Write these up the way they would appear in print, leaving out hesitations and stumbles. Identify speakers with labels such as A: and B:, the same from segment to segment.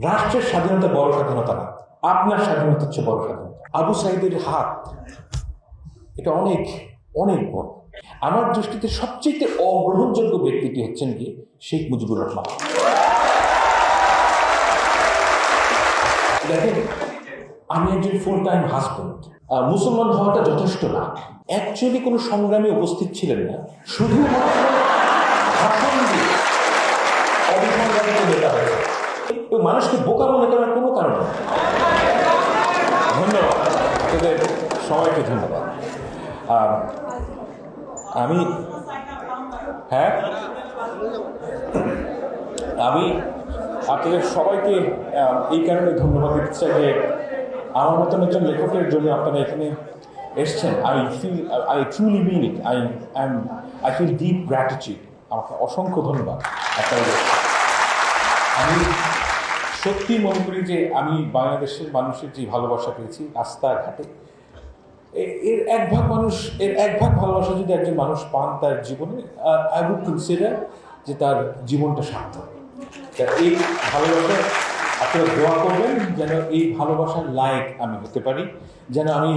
A: রাষ্ট্রের স্বাধীনতা বড় স্বাধীনতা না, আপনার স্বাধীনতা হচ্ছে বড় স্বাধীনতা। আবু সাইদের হাত এটা অনেক অনেক বড়। আমার দৃষ্টিতে সবচেয়ে অগ্রহণযোগ্য ব্যক্তিটি হচ্ছেন কি শেখ মুজিবুর রহমান। দেখেন, আমি একজন ফুল টাইম হাজব্যান্ড। মুসলমান হওয়াটা যথেষ্ট না, অ্যাকচুয়ালি কোনো সংগ্রামে উপস্থিত ছিলেন না, শুধুমাত্র ভাষণ দিয়ে অবিসংবাদিত নেতা হয়েছে। মানুষকে বোকা মনে করার কোনো কারণ নেই। ধন্যবাদ আপনাদের সবাইকে, ধন্যবাদ। আমি আমি আপনাদের সবাইকে এই কারণে ধন্যবাদ দিতে চাই যে আমার মতন একজন লেখকের জন্য আপনারা এখানে এসছেন। I truly mean it. I feel deep gratitude. আমাকে অসংখ্য ধন্যবাদ আপনাদের। আমি সত্যি মনে করি যে আমি বাংলাদেশের মানুষের যে ভালোবাসা পেয়েছি রাস্তাঘাটে, এর এক ভাগ ভালোবাসা যদি একজন মানুষ পান তার জীবনে, আই উড কনসিডার যে তার জীবনটা সার্থক। এই ভালোবাসা আপনারা দোয়া করবেন যেন এই ভালোবাসার লায়ক আমি হতে পারি, যেন আমি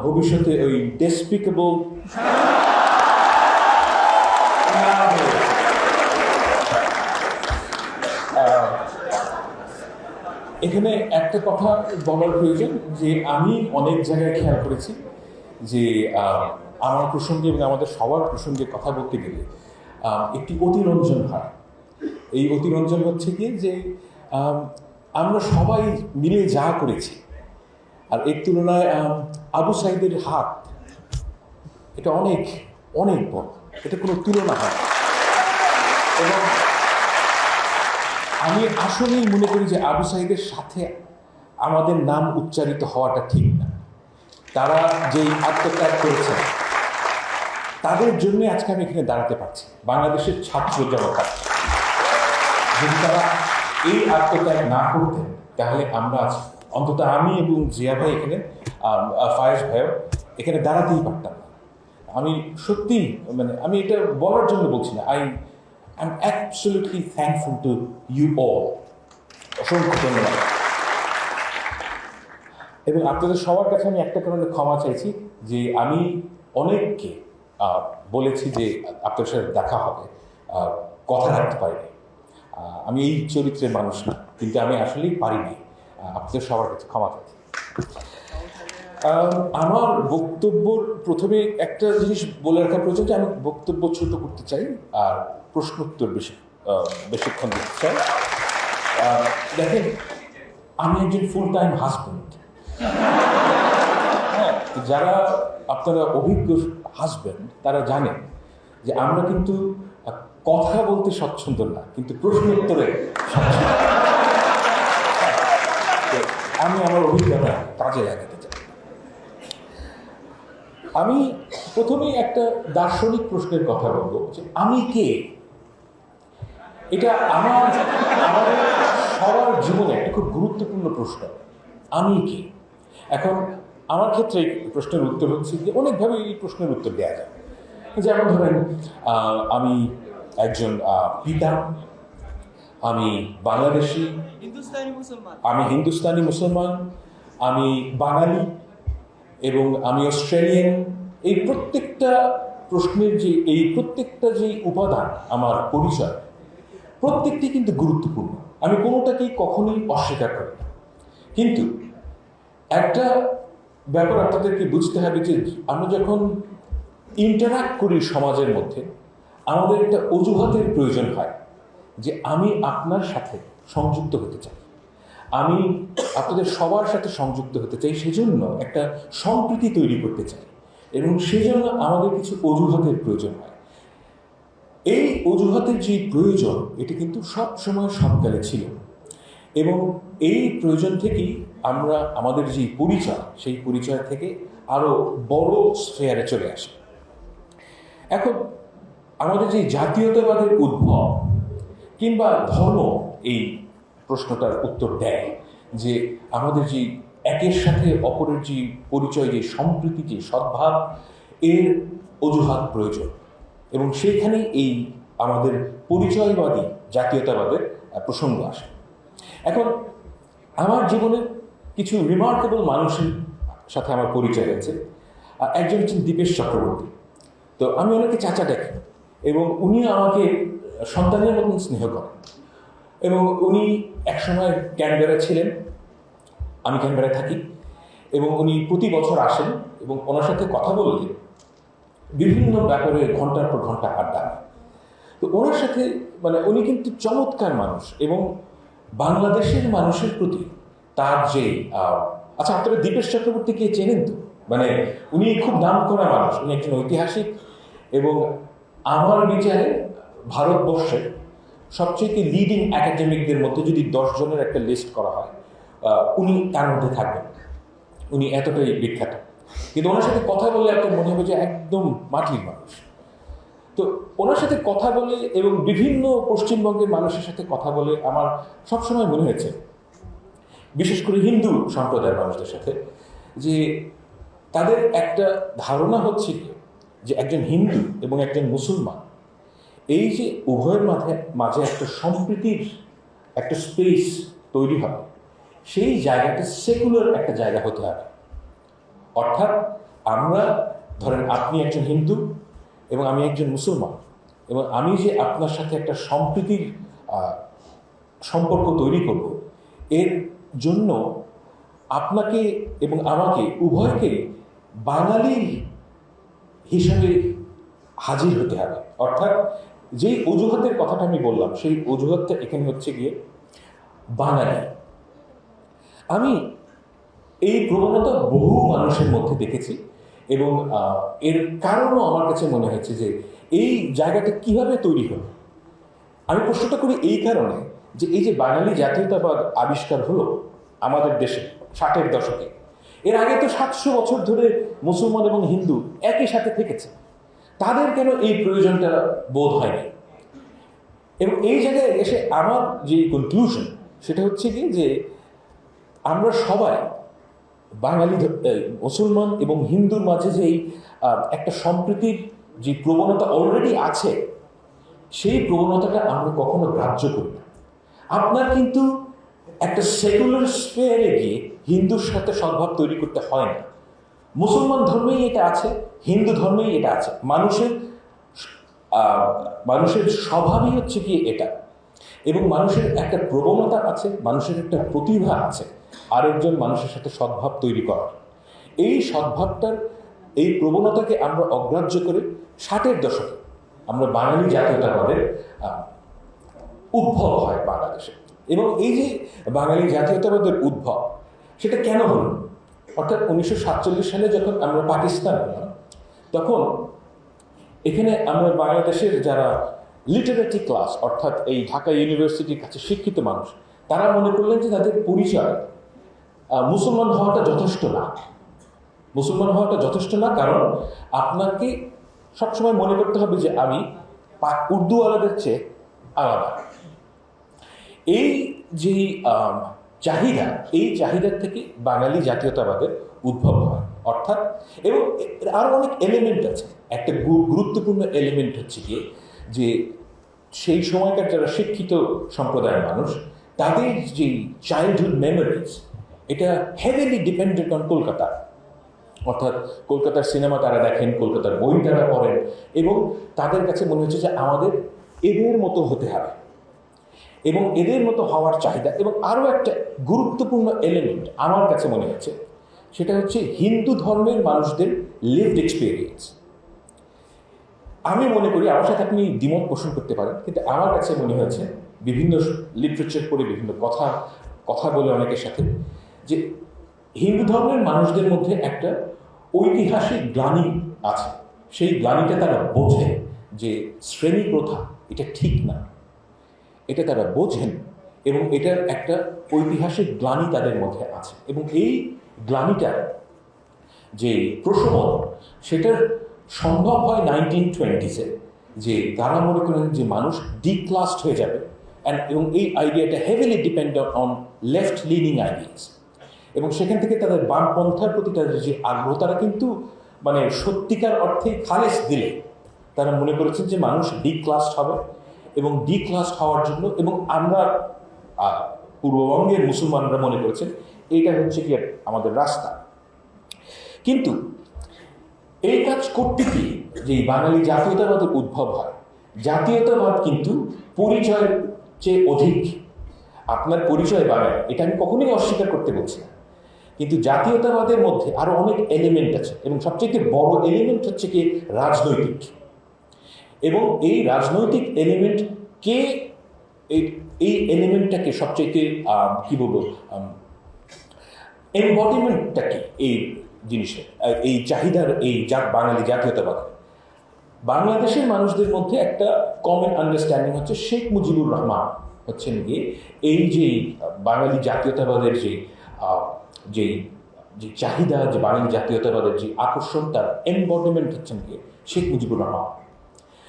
A: ভবিষ্যতে ওই ডেসপিকেবল এখানে একটা কথা বলার প্রয়োজন যে আমি অনেক জায়গায় খেয়াল করেছি যে আমার প্রসঙ্গে এবং আমাদের সবার প্রসঙ্গে কথা বলতে গেলে একটি অতিরঞ্জন হয়। এই অতিরঞ্জন হচ্ছে কি যে আমরা সবাই মিলে যা করেছি, আর এর তুলনায় আবু সাইদের হাত এটা অনেক অনেক বড়, এটা কোনো তুলনা হয়। এবং আমি আসলেই মনে করি যে আবু সাইদের সাথে আমাদের নাম উচ্চারিত হওয়াটা ঠিক না। তারা যেই আত্মত্যাগ করেছেন তাদের জন্য আজকে আমি এখানে দাঁড়াতে পারছি, বাংলাদেশের ছাত্র জনতা। যদি তারা এই আত্মত্যাগ না করতেন তাহলে আমরা অন্তত আমি এবং জিয়া ভাই এখানে, ফায়েজ ভাইও এখানে দাঁড়াতেই পারতাম না। আমি সত্যি আমি এটা বলার জন্য বলছি না, I'm absolutely thankful to you all. অসংখ্য ধন্যবাদ। এবং আপনাদের সবার কাছে আমি একটা কারণে ক্ষমা চাইছি যে আমি অনেককে বলেছি যে আপনাদের সাথে দেখা হবে, কথা রাখতে পারিনি। আমি এই চরিত্রের মানুষ না, কিন্তু আমি আসলেই পারিনি। আপনাদের সবার কাছে ক্ষমা চাইছি। আমার বক্তব্যর প্রথমে একটা জিনিস বলে রাখা প্রয়োজন যে আমি বক্তব্য ছোট করতে চাই আর প্রশ্নোত্তর বেশিক্ষণ দিতে চাই। দেখেন, আমি একজন ফুল টাইম হাজব্যান্ড। যারা আপনারা অভিজ্ঞ হাজব্যান্ড তারা জানেন যে আমরা কিন্তু কথা বলতে স্বচ্ছন্দ না, কিন্তু প্রশ্নোত্তরে স্বচ্ছন্দ। আমি আমার অভিজ্ঞতা কাজে লাগাতে চাই। আমি প্রথমেই একটা দার্শনিক প্রশ্নের কথা বলবো যে আমি কে। এটা আমাদের সবার জীবনে একটা খুব গুরুত্বপূর্ণ প্রশ্ন, আমি কে। এখন আমার ক্ষেত্রে এই প্রশ্নের উত্তর হচ্ছে যে অনেকভাবে এই প্রশ্নের উত্তর দেওয়া যায়। যেমন ধরেন, আমি একজন পিতা, আমি বাংলাদেশি, আমি হিন্দুস্তানি মুসলমান, আমি বাঙালি এবং আমি অস্ট্রেলিয়ান। এই প্রত্যেকটা প্রশ্নের প্রত্যেকটা যে উপাদান আমার পরিচয়, প্রত্যেকটি কিন্তু গুরুত্বপূর্ণ। আমি কোনোটাকেই কখনোই অস্বীকার করি না। কিন্তু একটা ব্যাপার আপনাদেরকে বুঝতে হবে যে আমরা যখন ইন্টারাক্ট করি সমাজের মধ্যে, আমাদের একটা অজুহাতের প্রয়োজন হয় যে আমি আপনার সাথে সংযুক্ত হতে চাই, আমি আপনাদের সবার সাথে সংযুক্ত হতে চাই, সেজন্য একটা সম্প্রীতি তৈরি করতে চাই, এবং সেজন্য আমাদের কিছু অজুহাতের প্রয়োজন হয়। এই অজুহাতের যে প্রয়োজন, এটি কিন্তু সব সময় সবকালে ছিল, এবং এই প্রয়োজন থেকেই আমরা আমাদের যে পরিচয়, সেই পরিচয় থেকে আরো বড় স্ফেয়ারে চলে আসি। এখন আমাদের যে জাতীয়তাবাদের উদ্ভব কিংবা ধর্ম এই প্রশ্নটার উত্তর দেয় যে আমাদের যে একের সাথে অপরের যে পরিচয়, যে সম্প্রীতি, যে সদ্ভাব, এর অজুহাত প্রয়োজন। এবং সেইখানেই এই আমাদের পরিচয়বাদী জাতীয়তাবাদের প্রসঙ্গ আসে। এখন আমার জীবনে কিছু রিমার্কেবল মানুষের সাথে আমার পরিচয় হয়েছে। একজন হচ্ছেন দীপেশ চক্রবর্তী। তো আমি ওনাকে চাচা ডাকি এবং উনি আমাকে সন্তানের মতন স্নেহ করেন। এবং উনি একসময় ক্যানবেরায় ছিলেন, আমি ক্যানবেরায় থাকি, এবং উনি প্রতি বছর আসেন এবং ওনার সাথে কথা বললে বিভিন্ন ব্যাপারে ঘন্টার পর ঘন্টা আড্ডা। তো ওনার সাথে মানে উনি কিন্তু চমৎকার মানুষ এবং বাংলাদেশের মানুষের প্রতি তার যে আচ্ছা, আপনারা দীপেশ চক্রবর্তীকে চেনেন তো? মানে উনি খুব নাম করা মানুষ, উনি একজন ঐতিহাসিক এবং আমার বিচারে ভারতবর্ষের সবচেয়ে লিডিং একাডেমিকদের মধ্যে যদি 10 জনের একটা লিস্ট করা হয়, উনি তার মধ্যে থাকবেন। উনি এতটাই বিখ্যাত। কিন্তু ওনার সাথে কথা বললে আপনার মনে হবে যে একদম মাটির মানুষ। তো ওনার সাথে কথা বলে এবং বিভিন্ন পশ্চিমবঙ্গের মানুষের সাথে কথা বলে আমার সবসময় মনে হয়েছে, বিশেষ করে হিন্দু সম্প্রদায়ের মানুষদের সাথে, যে তাদের একটা ধারণা হচ্ছে যে একজন হিন্দু এবং একজন মুসলমান, এই যে উভয়ের মাঝে একটা সম্প্রীতির একটা স্পেস তৈরি হবে, সেই জায়গাটা সেকুলার একটা জায়গা হতে হবে। অর্থাৎ আমরা ধরেন আপনি একজন হিন্দু এবং আমি একজন মুসলমান, এবং আমি যে আপনার সাথে একটা সম্প্রীতির সম্পর্ক তৈরি করব, এর জন্য আপনাকে এবং আমাকে উভয়কে বাঙালি হিসাবে হাজির হতে হবে। অর্থাৎ যেই অজুহাতের কথাটা আমি বললাম, সেই অজুহাতটা এখানে হচ্ছে গিয়ে বাঙালি। আমি এই প্রবণতা বহু মানুষের মধ্যে দেখেছি এবং এর কারণও আমার কাছে মনে হয়েছে যে এই জায়গাটা কিভাবে তৈরি হলো। আমি প্রশ্নটা করি এই কারণে যে এই যে বাঙালি জাতীয়তাবাদ আবিষ্কার হলো আমাদের দেশে 60-এর দশকে, এর আগে তো 700 বছর ধরে মুসলমান এবং হিন্দু একই সাথে থেকেছে, তাদের কেন এই প্রয়োজনটা বোধ হয়নি? এবং এই জায়গায় এসে আমার যে কনক্লুশন সেটা হচ্ছে কি, যে আমরা সবাই বাঙালি মুসলমান এবং হিন্দুর মাঝে যে একটা সম্প্রীতির যে প্রবণতা অলরেডি আছে, সেই প্রবণতাটা আমরা কখনো গ্রাহ্য করি না। আপনার কিন্তু একটা সেকুলার স্পেয়ারে গিয়ে হিন্দুর সাথে সদ্ভাব তৈরি করতে হয় না। মুসলমান ধর্মেই এটা আছে, হিন্দু ধর্মেই এটা আছে। মানুষের স্বভাবই হচ্ছে কি এটা, এবং মানুষের একটা প্রবণতা আছে, মানুষের একটা প্রতিভা আছে আরেকজন মানুষের সাথে সদ্ভাব তৈরি করার। এই সদ্ভাবটার এই প্রবণতাকে আমরা অগ্রাহ্য করে 60-এর দশকে আমরা বাঙালি জাতীয়তাবাদের উদ্ভব হয় বাংলাদেশে। এবং এই যে বাঙালি জাতীয়তাবাদের উদ্ভব, সেটা কেন হলো? অর্থাৎ 1947 সালে যখন আমরা পাকিস্তান হলাম, তখন এখানে আমরা বাংলাদেশের যারা লিটারেটি ক্লাস, অর্থাৎ এই ঢাকা ইউনিভার্সিটির কাছে শিক্ষিত মানুষ, তারা মনে করলেন যে তাদের পরিচয় মুসলমান হওয়াটা যথেষ্ট না। মুসলমান হওয়াটা যথেষ্ট না, কারণ আপনাকে সবসময় মনে করতে হবে যে আমি উর্দুওয়ালাদের চেয়ে আলাদা। এই যে চাহিদা, এই চাহিদার থেকে বাঙালি জাতীয়তাবাদের উদ্ভব হয়। অর্থাৎ এবং আরও অনেক এলিমেন্ট আছে। একটা গুরুত্বপূর্ণ এলিমেন্ট হচ্ছে গিয়ে যে সেই সময়কার যারা শিক্ষিত সম্প্রদায়ের মানুষ, তাদের যে চাইল্ডহুড মেমোরিজ, এটা হেভিলি ডিপেন্ডেন্ট অন কলকাতা। অর্থাৎ কলকাতার সিনেমা তারা দেখেন, কলকাতার বই তারা পড়েন, এবং তাদের কাছে মনে হচ্ছে যে আমাদের এদের মতো হতে হবে এবং এদের মতো হওয়ার চাহিদা। এবং আরও একটা গুরুত্বপূর্ণ এলিমেন্ট আমার কাছে মনে হচ্ছে, সেটা হচ্ছে হিন্দু ধর্মের মানুষদের লিভড এক্সপিরিয়েন্স। আমি মনে করি, আমার সাথে আপনি দ্বিমত পোষণ করতে পারেন, কিন্তু আমার কাছে মনে হয়েছে বিভিন্ন লিটারেচার পড়ে, বিভিন্ন কথা বলে অনেকের সাথে, যে হিন্দু ধর্মের মানুষদের মধ্যে একটা ঐতিহাসিক গ্লানি আছে। সেই গ্লানিটা তারা বোঝে যে শ্রেণী প্রথা এটা ঠিক না, এটা তারা বোঝেন, এবং এটার একটা ঐতিহাসিক গ্লানি তাদের মধ্যে আছে। এবং এই গ্লানিটার যে প্রশমন, সেটার সম্ভব হয় 1920s-এ, যে তারা মনে করেন যে মানুষ ডিক্লাসড হয়ে যাবে, এবং এই আইডিয়াটা heavily dependent on left lining ideas. এবং সেখান থেকে তাদের বামপন্থার প্রতি তাদের যে আগ্রহ, তারা কিন্তু মানে সত্যিকার অর্থে খালেস দিলে তারা মনে করেছেন যে মানুষ ডিক্লাসড হবে, এবং ডিক্লাসড হওয়ার জন্য, এবং আমরা পূর্ববঙ্গের মুসলমানরা মনে করেছেন এইটা হচ্ছে কি আমাদের রাস্তা। কিন্তু এই কাজ করতে গিয়ে যে বাঙালি জাতীয়তাবাদের উদ্ভব হয়, জাতীয়তাবাদ কিন্তু পরিচয়ের চেয়ে অধিক। আপনার পরিচয় বাড়ায়, এটা আমি কখনোই অস্বীকার করতে বলছি না, কিন্তু জাতীয়তাবাদের মধ্যে আরো অনেক এলিমেন্ট আছে এবং সবচেয়ে বড় এলিমেন্ট হচ্ছে কি রাজনৈতিক। এবং এই রাজনৈতিক এলিমেন্ট কে এই এলিমেন্টটাকে সবচেয়ে কি বলবো এমবডিমেন্টটা কি এই জিনিসের, এই চাহিদার, এই বাঙালি জাতীয়তাবাদ। বাংলাদেশের মানুষদের মধ্যে একটা কমন আন্ডারস্ট্যান্ডিং হচ্ছে শেখ মুজিবুর রহমান হচ্ছেন গিয়ে এই যে বাঙালি জাতীয়তাবাদের যে চাহিদা, যে বাঙালি জাতীয়তাবাদের যে আকর্ষণ, তার এমবডিমেন্ট হচ্ছেন গিয়ে শেখ মুজিবুর রহমান।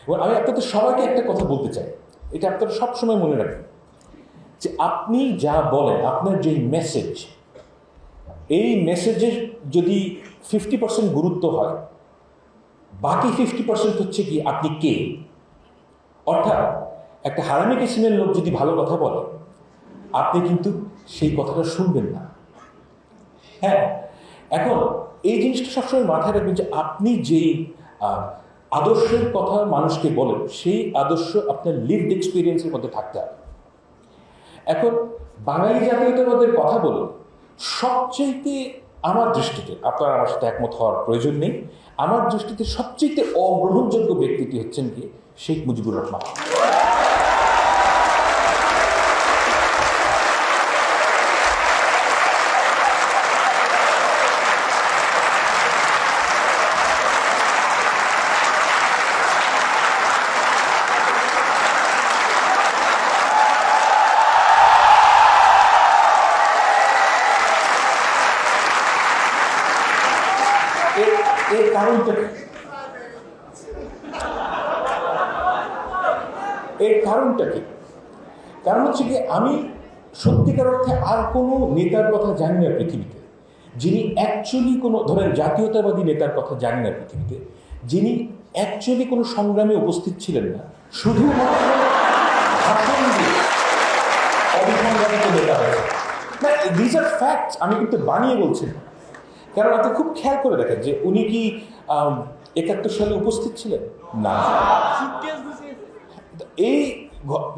A: এবং আমি আপনাদের সবাইকে একটা কথা বলতে চাই, এটা আপনারা সবসময় মনে রাখবেন, যে আপনি যা বলেন, আপনার যে মেসেজ, এই মেসেজের যদি 50% গুরুত্ব হয়, বাকি 50% হচ্ছে কি আপনি কে। অর্থাৎ একটা হারামি কিসিমের লোক যদি ভালো কথা বলে, আপনি কিন্তু সেই কথাটা শুনবেন না। হ্যাঁ, এখন এই জিনিসটা সবসময় মাথায় রাখবেন যে আপনি যেই আদর্শের কথা মানুষকে বলেন, সেই আদর্শ আপনার লিভড এক্সপিরিয়েন্সের মধ্যে থাকতে হবে। এখন বাঙালি জাতীয়তাবাদের কথা বলুন, সবচেয়ে আমার দৃষ্টিতে, আপনারা আমার সাথে একমত হওয়ার প্রয়োজন নেই, আমার দৃষ্টিতে সবচেয়ে অগ্রহণযোগ্য ব্যক্তিটি হচ্ছেন কি শেখ মুজিবুর রহমান। এর কারণটা কি? কারণ হচ্ছে কি, আমি সত্যিকার অর্থে আর কোনো নেতার কথা জানি না পৃথিবীতে যিনি অ্যাকচুয়ালি কোনো, ধরেন জাতীয়তাবাদী নেতার কথা জানি না পৃথিবীতে যিনি অ্যাকচুয়ালি কোনো সংগ্রামে উপস্থিত ছিলেন না, শুধুমাত্র ভাষণ দিয়ে অবিসংবাদিত নেতা হয়েছে। না, দিস আর ফ্যাক্টস, আমি কিন্তু বানিয়ে বলছি না। কারণ আপনি খুব খেয়াল করে দেখেন যে উনি কি 71 সালে উপস্থিত ছিলেন না, এই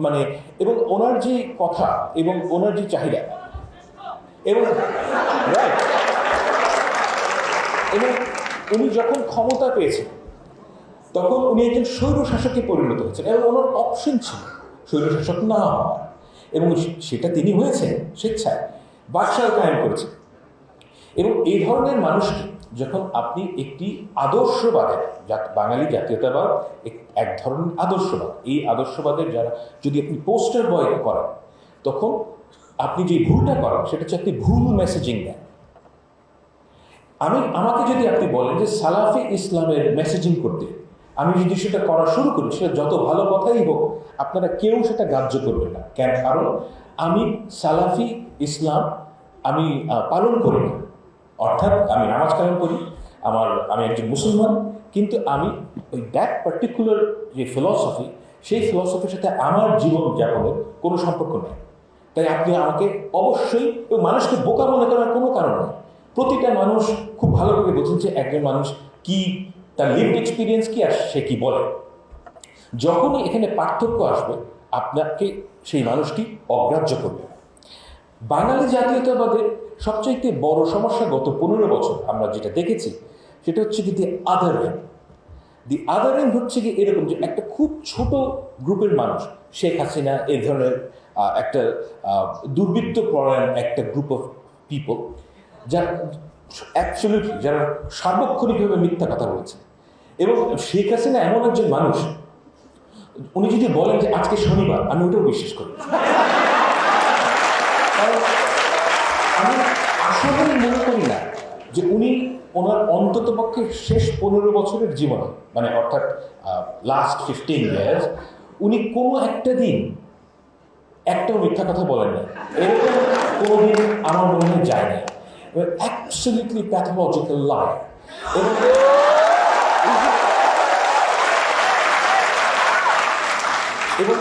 A: মানে, এবং ওনার যে কথা এবং ওনার যে চাহিদা এবং এবং উনি যখন ক্ষমতা পেয়েছেন তখন উনি একজন স্বৈরশাসকে পরিণত হয়েছেন এবং ওনার অপশন ছিল স্বৈরশাসক না হওয়া, এবং সেটা তিনি হয়েছেন স্বেচ্ছায়, বাদশাহ কায়েম করেছেন। এবং এই ধরনের মানুষকে যখন আপনি একটি আদর্শবাদের, বাঙালি জাতীয়তাবাদ এক ধরনের আদর্শবাদ, এই আদর্শবাদের যারা যদি আপনি পোস্টার বয় করেন, তখন আপনি যে ভুলটা করেন সেটা হচ্ছে আপনি ভুল মেসেজিং দেন। আমাকে যদি আপনি বলেন যে সালাফি ইসলামের মেসেজিং করতে, আমি যদি সেটা করা শুরু করি, সেটা যত ভালো কথাই হোক, আপনারা কেউ সেটা গ্রাহ্য করবেন না। কেন? কারণ আমি সালাফি ইসলাম আমি পালন করি না। অর্থাৎ আমি নামাজ কালাম করি, আমি একজন মুসলমান, কিন্তু আমি ওই দ্যাট পার্টিকুলার যে ফিলসফি, সেই ফিলসফির সাথে আমার জীবন যাপনের কোনো সম্পর্ক নেই। তাই আপনি আমাকে অবশ্যই, এবং মানুষকে বোকা মনে করার কোনো কারণ নেই। প্রতিটা মানুষ খুব ভালো করে বোঝেন যে একজন মানুষ কি, তার লিভড এক্সপিরিয়েন্স কি, আর সে কি বলে। যখনই এখানে পার্থক্য আসবে, আপনাকে সেই মানুষটি অগ্রাহ্য করবে। বাঙালি জাতীয়তাবাদের সবচাইতে বড় সমস্যা গত 15 বছর আমরা যেটা দেখেছি, সেটা হচ্ছে কি দি আদারিং হচ্ছে কি এরকম, যে একটা খুব ছোট গ্রুপের মানুষ, শেখ হাসিনা, এই ধরনের একটা দুর্বৃত্ত পরায়ণ একটা গ্রুপ অফ পিপল, যারা অ্যাবসলিউটলি, যারা সার্বক্ষণিকভাবে মিথ্যা কথা বলছে। এবং শেখ হাসিনা এমন একজন মানুষ, উনি যদি বলেন যে আজকে শনিবার, আমি ওটাও বিশ্বাস করি। আমি আসলে মনে করি না যে উনি ওনার অন্ততপক্ষে শেষ 15 বছরের জীবনে, মানে অর্থাৎ লাস্ট 15 ইয়ার্স, উনি কোনো একটা দিন একটাও মিথ্যা কথা বলেন না। এরকম কোনোদিন আমার মনে হয় যায় না। অ্যাবসলিউটলি প্যাথোলজিক্যাল লাই। এবং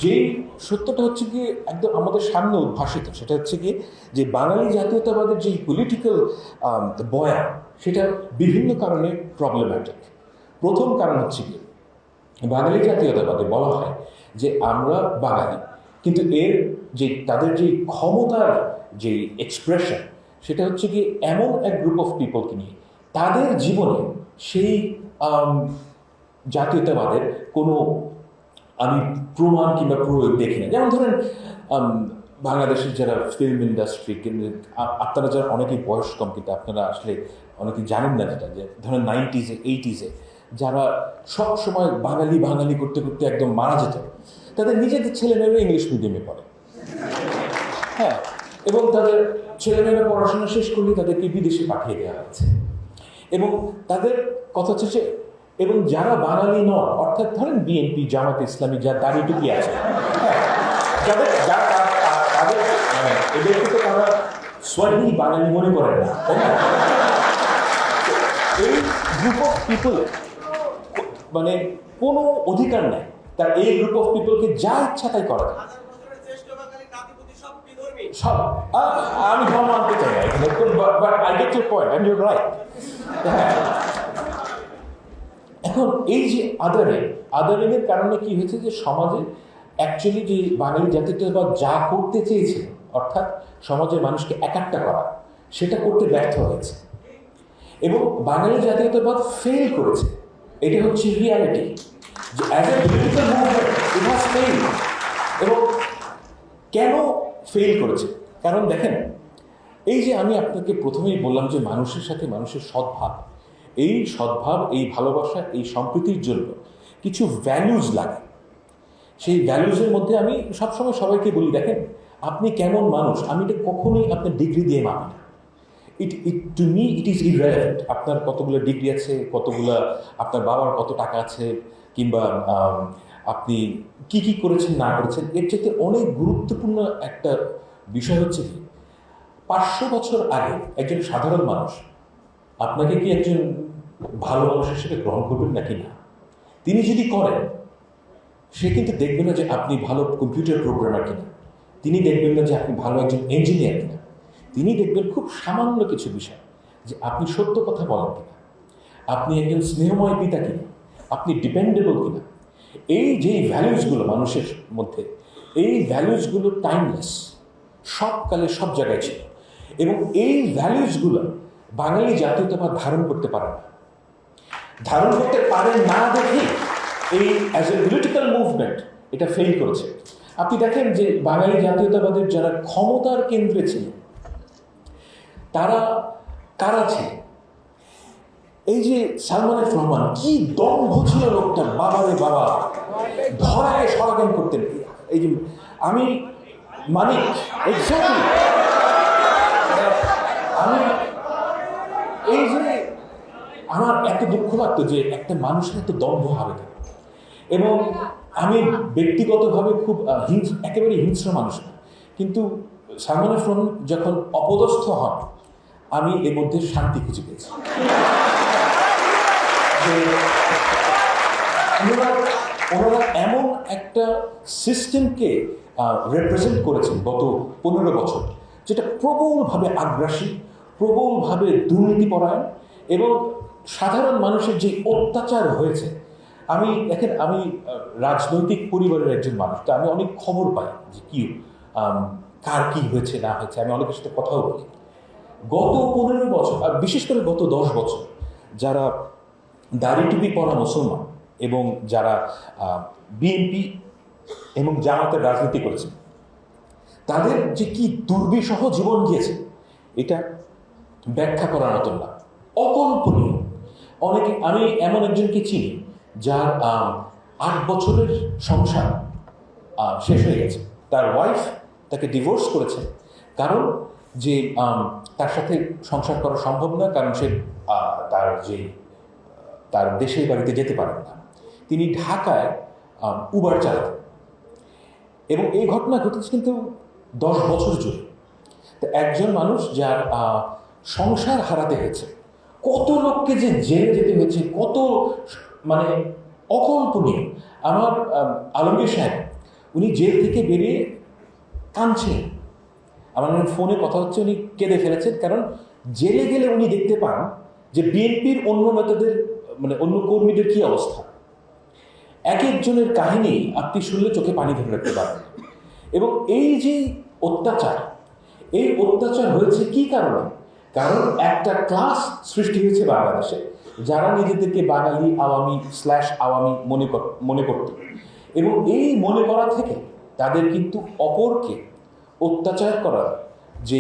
A: যেই সত্যটা হচ্ছে কি একদম আমাদের সামনে উদ্ভাসিত, সেটা হচ্ছে কি যে বাঙালি জাতীয়তাবাদের যে পলিটিক্যাল বয়া, সেটা বিভিন্ন কারণে প্রবলেম্যাটিক। প্রথম কারণ হচ্ছে কি, বাঙালি জাতীয়তাবাদে বলা হয় যে আমরা বাঙালি, কিন্তু এর যে তাদের যে ক্ষমতার যে এক্সপ্রেশন, সেটা হচ্ছে কি এমন এক গ্রুপ অফ পিপলকে নিয়ে, তাদের জীবনে সেই জাতীয়তাবাদের কোনো আমি প্রমাণ কিংবা প্রয়োগ দেখি না। যেমন ধরেন বাংলাদেশের যারা ফিল্ম ইন্ডাস্ট্রি, কিন্তু আপনারা যারা অনেকেই বয়স কম, কিন্তু আপনারা আসলে অনেকেই জানেন না যেটা, যে ধরেন 90s-এ 80s-এ যারা সব সময় বাঙালি বাঙালি করতে করতে একদম মারা যেত, তাদের নিজেদের ছেলেমেয়েরা ইংলিশ মিডিয়ামে পড়ে, হ্যাঁ, এবং তাদের ছেলেমেয়েরা পড়াশোনা শেষ করলে তাদেরকে বিদেশে পাঠিয়ে দেওয়া হচ্ছে। এবং তাদের কথা হচ্ছে যে, এবং যারা বাঙালি নন, অর্থাৎ ধরেন বিএনপি, জামাত ইসলামী, যার দাড়ি টুপি আছে, যাদের তাদের এদেরকে তো তারা সোয়াহিলি বাঙালি মনে করেন না, তাই না? এই গ্রুপ অফ পিপল মানে কোনো অধিকার নেই, তার এই গ্রুপ অফ পিপলকে যা ইচ্ছা তাই করা যায়। সব আমি ধর্ম আনতে চাই না এখানে, but I get your point and you're right. এখন এই যে আদারিংয়ের কারণে কি হয়েছে, যে সমাজে অ্যাকচুয়ালি যে বাঙালি জাতীয়তাবাদ যা করতে চেয়েছে, অর্থাৎ সমাজের মানুষকে একাট্টা করা, সেটা করতে ব্যর্থ হয়েছে এবং বাঙালি জাতীয়তাবাদ ফেল করেছে। এটা হচ্ছে রিয়ালিটি, যে as a political movement it has fail. এবং কেন ফেল করেছে? কারণ দেখেন, এই যে আমি আপনাকে প্রথমেই বললাম যে মানুষের সাথে মানুষের সদ্ভাব, এই সদ্ভাব, এই ভালোবাসা, এই সম্প্রীতির জন্য কিছু ভ্যালুজ লাগে। সেই ভ্যালুজের মধ্যে আমি সবসময় সবাইকে বলি, দেখেন আপনি কেমন মানুষ, আমি এটা কখনোই আপনার ডিগ্রি দিয়ে মানি না। To me it is irrelevant. আপনার কতগুলো ডিগ্রি আছে, কতগুলো আপনার বাবার কত টাকা আছে, কিংবা আপনি কি কি করেছেন না করেছেন, এর চাইতে অনেক গুরুত্বপূর্ণ একটা বিষয় হচ্ছে কি 500 বছর আগে একজন সাধারণ মানুষ আপনাকে কি একজন ভালো মানুষ হিসেবে গ্রহণ করবেন নাকি না? তিনি যদি করেন, সে কিন্তু দেখবে না যে আপনি ভালো কম্পিউটার প্রোগ্রামার কিনা, তিনি দেখবেন না যে আপনি ভালো একজন ইঞ্জিনিয়ার কিনা, তিনি দেখবেন খুব সামান্য কিছু বিষয়, যে আপনি সত্য কথা বলেন কিনা, আপনি একজন স্নেহময় পিতা কিনা, আপনি ডিপেন্ডেবল কিনা। এই যে ভ্যালুসগুলো মানুষের মধ্যে, এই ভ্যালুসগুলো টাইমলেস, সব কালে সব জায়গায় ছিল। এবং এই ভ্যালুসগুলো বাঙালি জাতীয়তাবাদ ধারণ করতে পারে না, ধারণ করতে পারে না দেখে এই অ্যাজ এ পলিটিক্যাল মুভমেন্ট এটা ফেল করেছে। আপনি দেখেন যে বাঙালি জাতীয়তাবাদের যারা ক্ষমতার কেন্দ্রে ছিল, তারা কারা ছিল? এই যে সালমান এফ রহমান, কি দম্ভ ছিল লোকটার, বাবারে বাবা, ধরাকে সরাগান করতেন। এই যে আমি মানিক, এক্স্যাক্টলি, আমি এই যে আমার এত দুঃখ লাগতো যে একটা মানুষের এত দম্ভ হবে কেন। এবং আমি ব্যক্তিগতভাবে খুব একেবারে হিংস্র মানুষ না, কিন্তু সালমান এফ রহমান যখন অপদস্থ হন, আমি এর মধ্যে শান্তি খুঁজে পেয়েছি। ওনারা এমন একটা সিস্টেমকে রিপ্রেজেন্ট করেছেন গত 15 বছর, যেটা প্রবলভাবে আগ্রাসী, প্রবলভাবে দুর্নীতিপরায়ণ, এবং সাধারণ মানুষের যে অত্যাচার হয়েছে। আমি দেখেন, আমি রাজনৈতিক পরিবারের একজন মানুষ, তো আমি অনেক খবর পাই যে কি কার কি হয়েছে না হয়েছে, আমি অনেকের সাথে কথাও বলি। গত 15 বছর, আর বিশেষ করে গত 10 বছর, যারা দাড়ি টুপি পরা মুসলমান এবং যারা বিএনপি এবং জামাতের রাজনীতি করেছেন, তাদের যে কি দুর্বিষহ জীবন গিয়েছে, এটা ব্যাখ্যা করার মতন না, অকল্পনীয়। অনেকে, আমি এমন একজনকে চিনি যার 8 বছরের সংসার শেষ হয়ে গেছে। তার ওয়াইফ তাকে ডিভোর্স করেছে, কারণ যে তার সাথে সংসার করা সম্ভব না, কারণ সে তার দেশের বাড়িতে যেতে পারেন না। তিনি ঢাকায় উবার চালাতেন, এবং এই ঘটনা ঘটেছে কিন্তু 10 বছর জুড়ে। তো একজন মানুষ যার সংসার হারাতে হয়েছে, কত লোককে যে জেলে যেতে হয়েছে, কত মানে অকল্পনীয়। আমার আলমগীর সাহেব, উনি জেল থেকে বেরিয়ে কাঁদছেন। আমার ফোনে কথা হচ্ছে, উনি কেঁদে ফেলেছেন, কারণ জেলে গেলে উনি দেখতে পান যে বিএনপির অন্য নেতাদের মানে অন্য কর্মীদের কি অবস্থা। এক একজনের কাহিনী আপনি শুনলে চোখে পানি ধরে রাখতে পারেন। এবং এই যে অত্যাচার, এই অত্যাচার হয়েছে কি কারণে? কারণ একটা ক্লাস সৃষ্টি হয়েছে বাংলাদেশে, যারা নিজেদেরকে বাঙালি আওয়ামী মনে করত, এবং এই মনে করা থেকে তাদের কিন্তু অপরকে অত্যাচার করার যে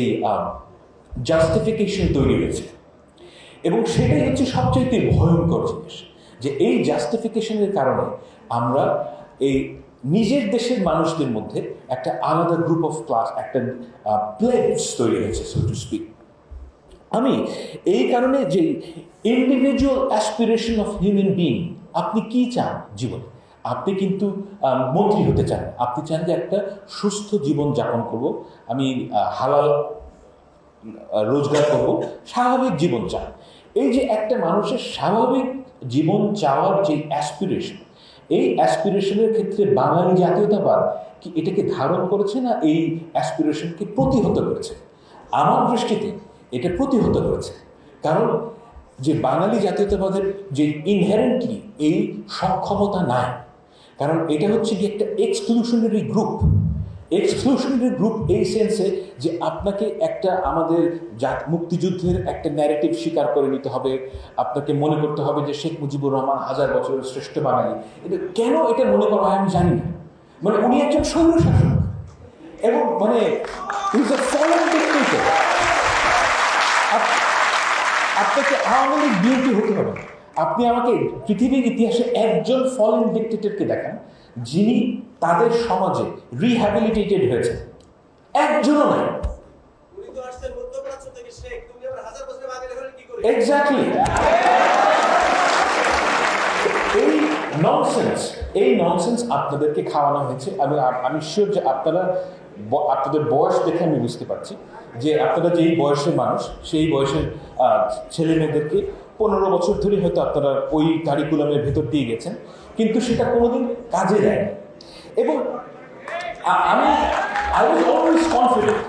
A: জাস্টিফিকেশন তৈরি হয়েছে। এবং সেটাই হচ্ছে সবচেয়ে ভয়ঙ্কর জিনিস, যে এই জাস্টিফিকেশনের কারণে আমরা এই নিজের দেশের মানুষদের মধ্যে একটা আলাদা গ্রুপ অফ ক্লাস, একটা প্লেস তৈরি হয়েছে, সো টু স্পিক। আমি এই কারণে যে individual aspiration of human being, আপনি কি চান জীবনে? আপনি কিন্তু মন্ত্রী হতে চান, আপনি চান যে একটা সুস্থ জীবন যাপন করব, আমি হালাল রোজগার করব, স্বাভাবিক জীবন চান। এই যে একটা মানুষের স্বাভাবিক জীবন চাওয়ার যে অ্যাসপিরেশন, এই অ্যাসপিরেশনের ক্ষেত্রে বাঙালি জাতীয়তাবাদ কি এটাকে ধারণ করেছে, না এই অ্যাসপিরেশনকে প্রতিহত করেছে? আমার দৃষ্টিতে এটা প্রতিহত করেছে। কারণ যে বাঙালি জাতীয়তাবাদের যে ইনহেরেন্টলি এই সক্ষমতা নাই, কারণ এটা হচ্ছে কি একটা এক্সক্লুশনারি গ্রুপ। এক্সক্লুশনারি গ্রুপ এই সেন্সে যে আপনাকে একটা আমাদের মুক্তিযুদ্ধের একটা ন্যারেটিভ স্বীকার করে নিতে হবে, আপনাকে মনে করতে হবে যে শেখ মুজিবুর রহমান 1000 বছরের শ্রেষ্ঠ বাঙালি। এটা কেন এটা মনে করা হয় আমি জানি না। মানে উনি একজন স্বৈরশাসক, এবং মানে ইজ আ ফরেন ডিক্টেটর। আপনাকে আওয়ামী লীগ বিএনপি হতে হবে না। আপনি আমাকে পৃথিবীর ইতিহাসে একজন ফরেন ডিক্টেটরকে দেখান যিনি তাদের সমাজে রিহ্যাবিলিটেটেড হয়েছে, একজনও নাই। এক্স্যাক্টলি। এই ননসেন্স আপনাদেরকে খাওয়ানো হয়েছে। আমি শিওর যে আপনাদের বয়স দেখে আমি বুঝতে পারছি যে আপনারা যেই বয়সের মানুষ, সেই বয়সের ছেলে মেয়েদেরকে 15 বছর ধরে হয়তো আপনারা ওই কারিকুলামের ভেতর দিয়ে গেছেন, কিন্তু সেটা কোনোদিন কাজে দেয়নি। এবং আই ওয়াজ অলওয়েজ কনফিডেন্ট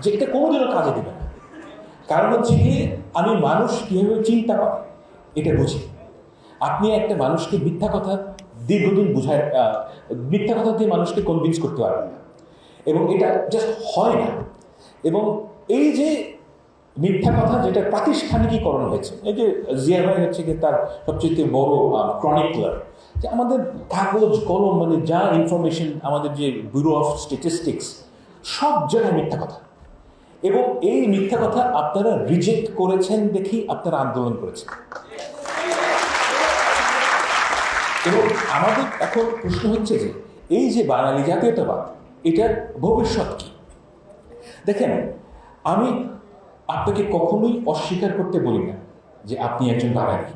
A: যে এটা কোনোদিনও কাজে দেবে না। কারণ হচ্ছে গিয়ে আমি মানুষ কীভাবে চিন্তা করে এটা বুঝি। আপনি একটা মানুষকে মিথ্যা কথা দীর্ঘদিন মিথ্যা কথা দিয়ে মানুষকে কনভিন্স করতে পারবেন না, এবং এটা জাস্ট হয় না। এবং এই যে মিথ্যা কথা যেটা প্রাতিষ্ঠানিকীকরণ হয়েছে, এই যে জিয়া ভাই হচ্ছে কি তার সবচেয়ে বড় ক্রনিকলার, যে আমাদের কাগজ কলম মানে যা ইনফরমেশন, আমাদের যে ব্যুরো অফ স্ট্যাটিস্টিক্স, সব জায়গায় মিথ্যা কথা। এবং এই মিথ্যা কথা আপনারা রিজেক্ট করেছেন দেখেই আপনারা আন্দোলন করেছেন। এবং আমাদের এখন প্রশ্ন হচ্ছে যে এই যে বাঙালি জাতীয়তাবাদ, এটার ভবিষ্যৎ কি? দেখেন, আমি আপনাকে কখনোই অস্বীকার করতে বলি না যে আপনি একজন বাঙালি,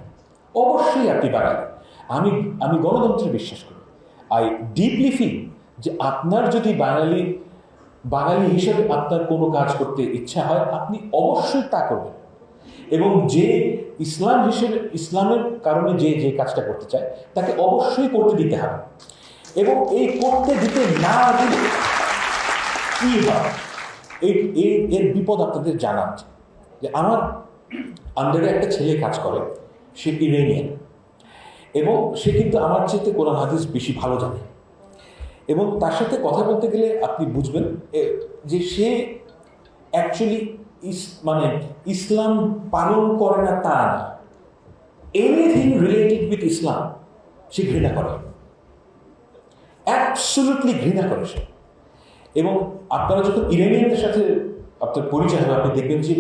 A: অবশ্যই আপনি বাঙালি। আমি গণতন্ত্রে বিশ্বাস করি। আই ডিপলি ফিল যে আপনার যদি বাঙালি হিসেবে আপনার কোনো কাজ করতে ইচ্ছা হয়, আপনি অবশ্যই তা করবেন। এবং যে ইসলামের কারণে যে কাজটা করতে চায় তাকে অবশ্যই করতে দিতে হবে। এবং এই করতে দিতে না দিলে কি হয়, এর বিপদ আপনাদের জানা আছে। যে আমার আন্ডারে একটা ছেলে কাজ করে, সে ইরানিয়ান, এবং সে কিন্তু আমার চাইতে কোরআন হাদিস বেশি ভালো জানে। এবং তার সাথে কথা বলতে গেলে আপনি বুঝবেন যে সে অ্যাকচুয়ালি ইসলাম পালন করে না তা না, এনিথিং রিলেটেড উইথ ইসলাম সে ঘৃণা করে, অ্যাবসলিউটলি ঘৃণা করে সে। এবং আপনারা যখন ইরানিয়ানদের সাথে আপনার পরিচয় হবে, আপনি দেখবেন যে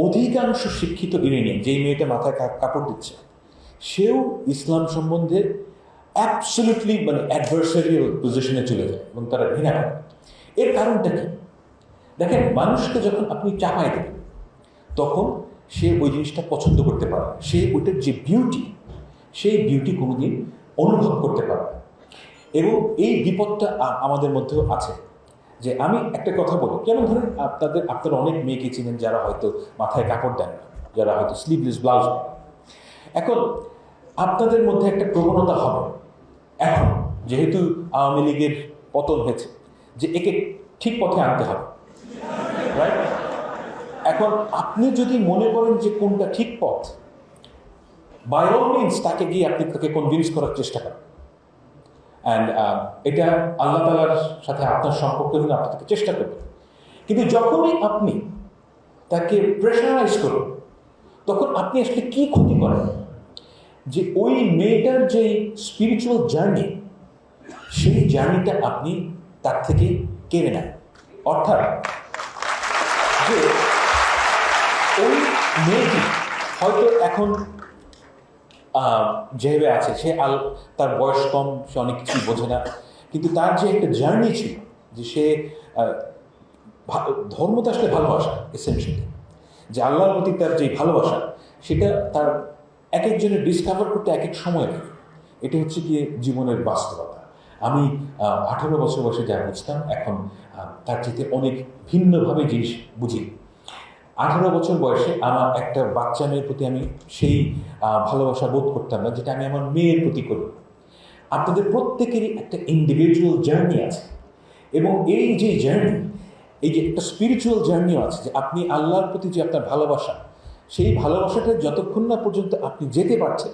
A: অধিকাংশ শিক্ষিত ইরানিয়ান, যেই মেয়েটা মাথায় কাপড় দিচ্ছে, সেও ইসলাম সম্বন্ধে অ্যাবসলিউটলি অ্যাডভার্সারিয়াল পজিশনে চলে যায় এবং তারা ঘৃণা করে। এর কারণটা কি? দেখেন, মানুষকে যখন আপনি চাপায় দেবেন তখন সে ওই জিনিসটা পছন্দ করতে পারে, সে ওইটার যে বিউটি, সেই বিউটি কোনোদিন অনুভব করতে পারে। এবং এই বিপদটা আমাদের মধ্যেও আছে। যে আমি একটা কথা বলি, যেমন ধরেন আপনারা অনেক মেয়েকে চিনেন যারা হয়তো মাথায় কাপড় দেন না, যারা হয়তো স্লিভলেস ব্লাউজ দেন। এখন আপনাদের মধ্যে একটা প্রবণতা হবে, এখন যেহেতু আওয়ামী লীগের পতন হয়েছে, যে একে ঠিক পথে আনতে হবে, রাইট? এখন আপনি যদি মনে করেন যে কোনটা ঠিক পথ, বাই অল মিনস তাকে গিয়ে আপনি তাকে কনভিন্স করার চেষ্টা করেন। অ্যান্ড এটা আল্লাহ তাআলার সাথে আপনার সম্পর্ক হলে আপনি তাকে চেষ্টা করবেন। কিন্তু যখনই আপনি তাকে প্রেশারাইজ করুন, তখন আপনি আসলে কি ক্ষতি করেন? যে ওই মেয়েটার যে স্পিরিচুয়াল জার্নি, সেই জার্নিটা আপনি তার থেকে কেড়ে নেন। অর্থাৎ যে ওই মেয়েটি হয়তো এখন যেভাবে আছে, সে তার বয়স কম, সে অনেক কিছু বোঝে না, কিন্তু তার যে একটা জার্নি ছিল, যে সে ধর্মটা আসলে ভালোবাসা, এসেনশিয়ালি যে আল্লাহর প্রতি তার যে ভালোবাসা, সেটা তার এক একজনের ডিসকভার করতে এক এক সময় লাগে। এটা হচ্ছে গিয়ে জীবনের বাস্তবতা। আমি 18 বছর বয়সে যা বুঝতাম, এখন তার চেয়ে অনেক ভিন্নভাবে জিনিস বুঝি। 18 বছর বয়সে আমার একটা বাচ্চা মেয়ের প্রতি আমি সেই ভালোবাসা বোধ করতাম না, যেটা আমি আমার মেয়ের প্রতি করি। আপনাদের প্রত্যেকেরই একটা ইন্ডিভিজুয়াল জার্নি আছে, এবং এই যে জার্নি, এই যে একটা স্পিরিচুয়াল জার্নিও আছে, যে আপনি আল্লাহর প্রতি যে আপনার ভালোবাসা, সেই ভালোবাসাটা যতক্ষণ না পর্যন্ত আপনি যেতে পারছেন,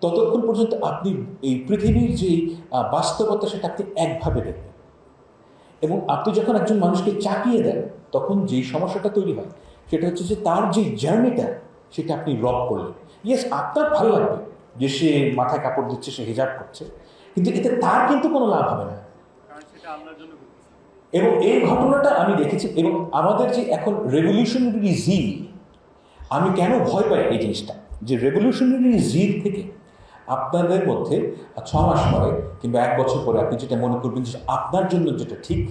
A: ততক্ষণ পর্যন্ত আপনি এই পৃথিবীর যে বাস্তবতা, সেটা আপনি একভাবে দেখবেন। এবং আপনি যখন একজন মানুষকে চাপিয়ে দেন, তখন যেই সমস্যাটা তৈরি হয়, সেটা হচ্ছে যে তার যে জার্নিটা, সেটা আপনি রব করলেন। ইয়েস, আপনার ভালো লাগবে যে সে মাথায় কাপড় দিচ্ছে, সে হিজাব করছে, কিন্তু এতে তার কিন্তু কোনো লাভ হবে না। এবং এই ঘটনাটা আমি দেখেছি। এবং আমাদের যে এখন রেভলিউশনারি জিল, আমি কেন ভয় পাই এই জিনিসটা, যে রেভলিউশনারি জিল থেকে আপনাদের মধ্যে 6 মাস পরে কিংবা 1 বছর পরে আপনি যেটা মনে করবেন যে আপনার জন্য যেটা ঠিক,